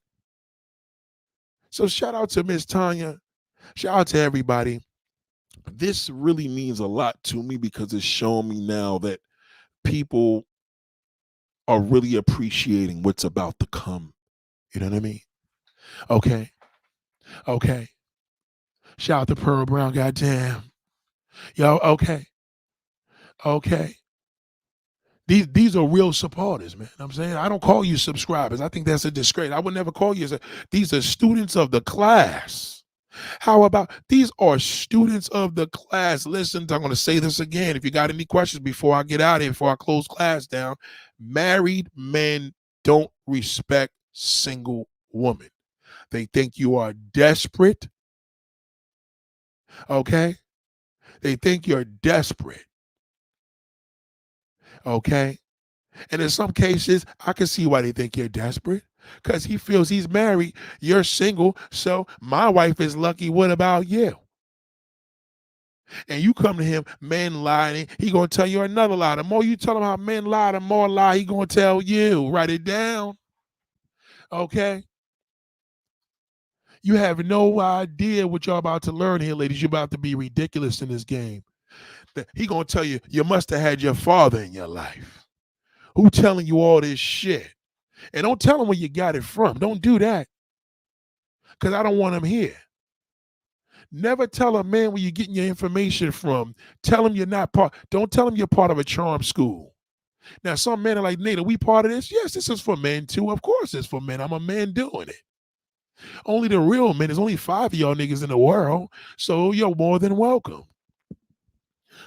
So shout out to Miss Tanya. Shout out to everybody. This really means a lot to me because it's showing me now that people are really appreciating what's about to come. You know what I mean? Okay. Okay. Shout out to Pearl Brown. Goddamn. Yo, okay. Okay. These are real supporters, man. I'm saying I don't call you subscribers. I think that's a disgrace. I would never call you. These are students of the class. How about these are students of the class? Listen, I'm going to say this again. If you got any questions before I get out of here, before I close class down, married men don't respect single women. They think you are desperate. Okay? They think you're desperate. Okay? And in some cases, I can see why they think you're desperate. Because he feels he's married, you're single, so my wife is lucky. What about you? And you come to him, men lying, he gonna tell you another lie. The more you tell him how men lie, the more lie he gonna tell you. Write it down. Okay? You have no idea what y'all about to learn here, ladies. You're about to be ridiculous in this game. He gonna tell you, you must have had your father in your life. Who telling you all this shit? And don't tell him where you got it from. Don't do that. Because I don't want him here. Never tell a man where you're getting your information from. Tell him you're not part. Don't tell him you're part of a charm school. Now, some men are like, Nate, are we part of this? Yes, this is for men too. Of course it's for men. I'm a man doing it. Only the real men. There's only 5 of y'all niggas in the world. So you're more than welcome.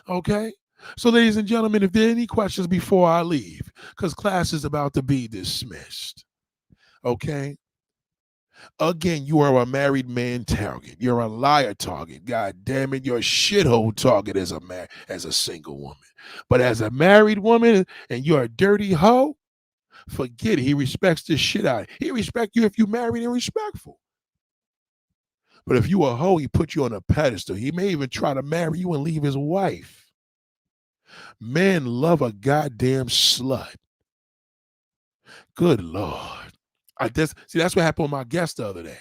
Okay? So, ladies and gentlemen, if there are any questions before I leave, because class is about to be dismissed. Okay? Again, you are a married man target. You're a liar target. God damn it, you're a shithole target as a single woman. But as a married woman and you're a dirty hoe, forget it. He respects the shit out of you. He respect you if you married and respectful. But if you a hoe, he put you on a pedestal. He may even try to marry you and leave his wife. Men love a goddamn slut. Good Lord. That's what happened with my guest the other day.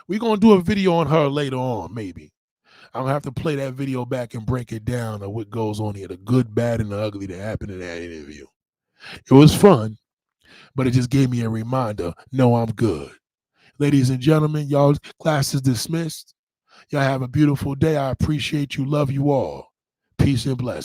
We're going to do a video on her later on, maybe. I'm going to have to play that video back and break it down of what goes on here, the good, bad, and the ugly that happened in that interview. It was fun, but it just gave me a reminder, no, I'm good. Ladies and gentlemen, y'all, class is dismissed. Y'all have a beautiful day. I appreciate you. Love you all. Peace and blessings.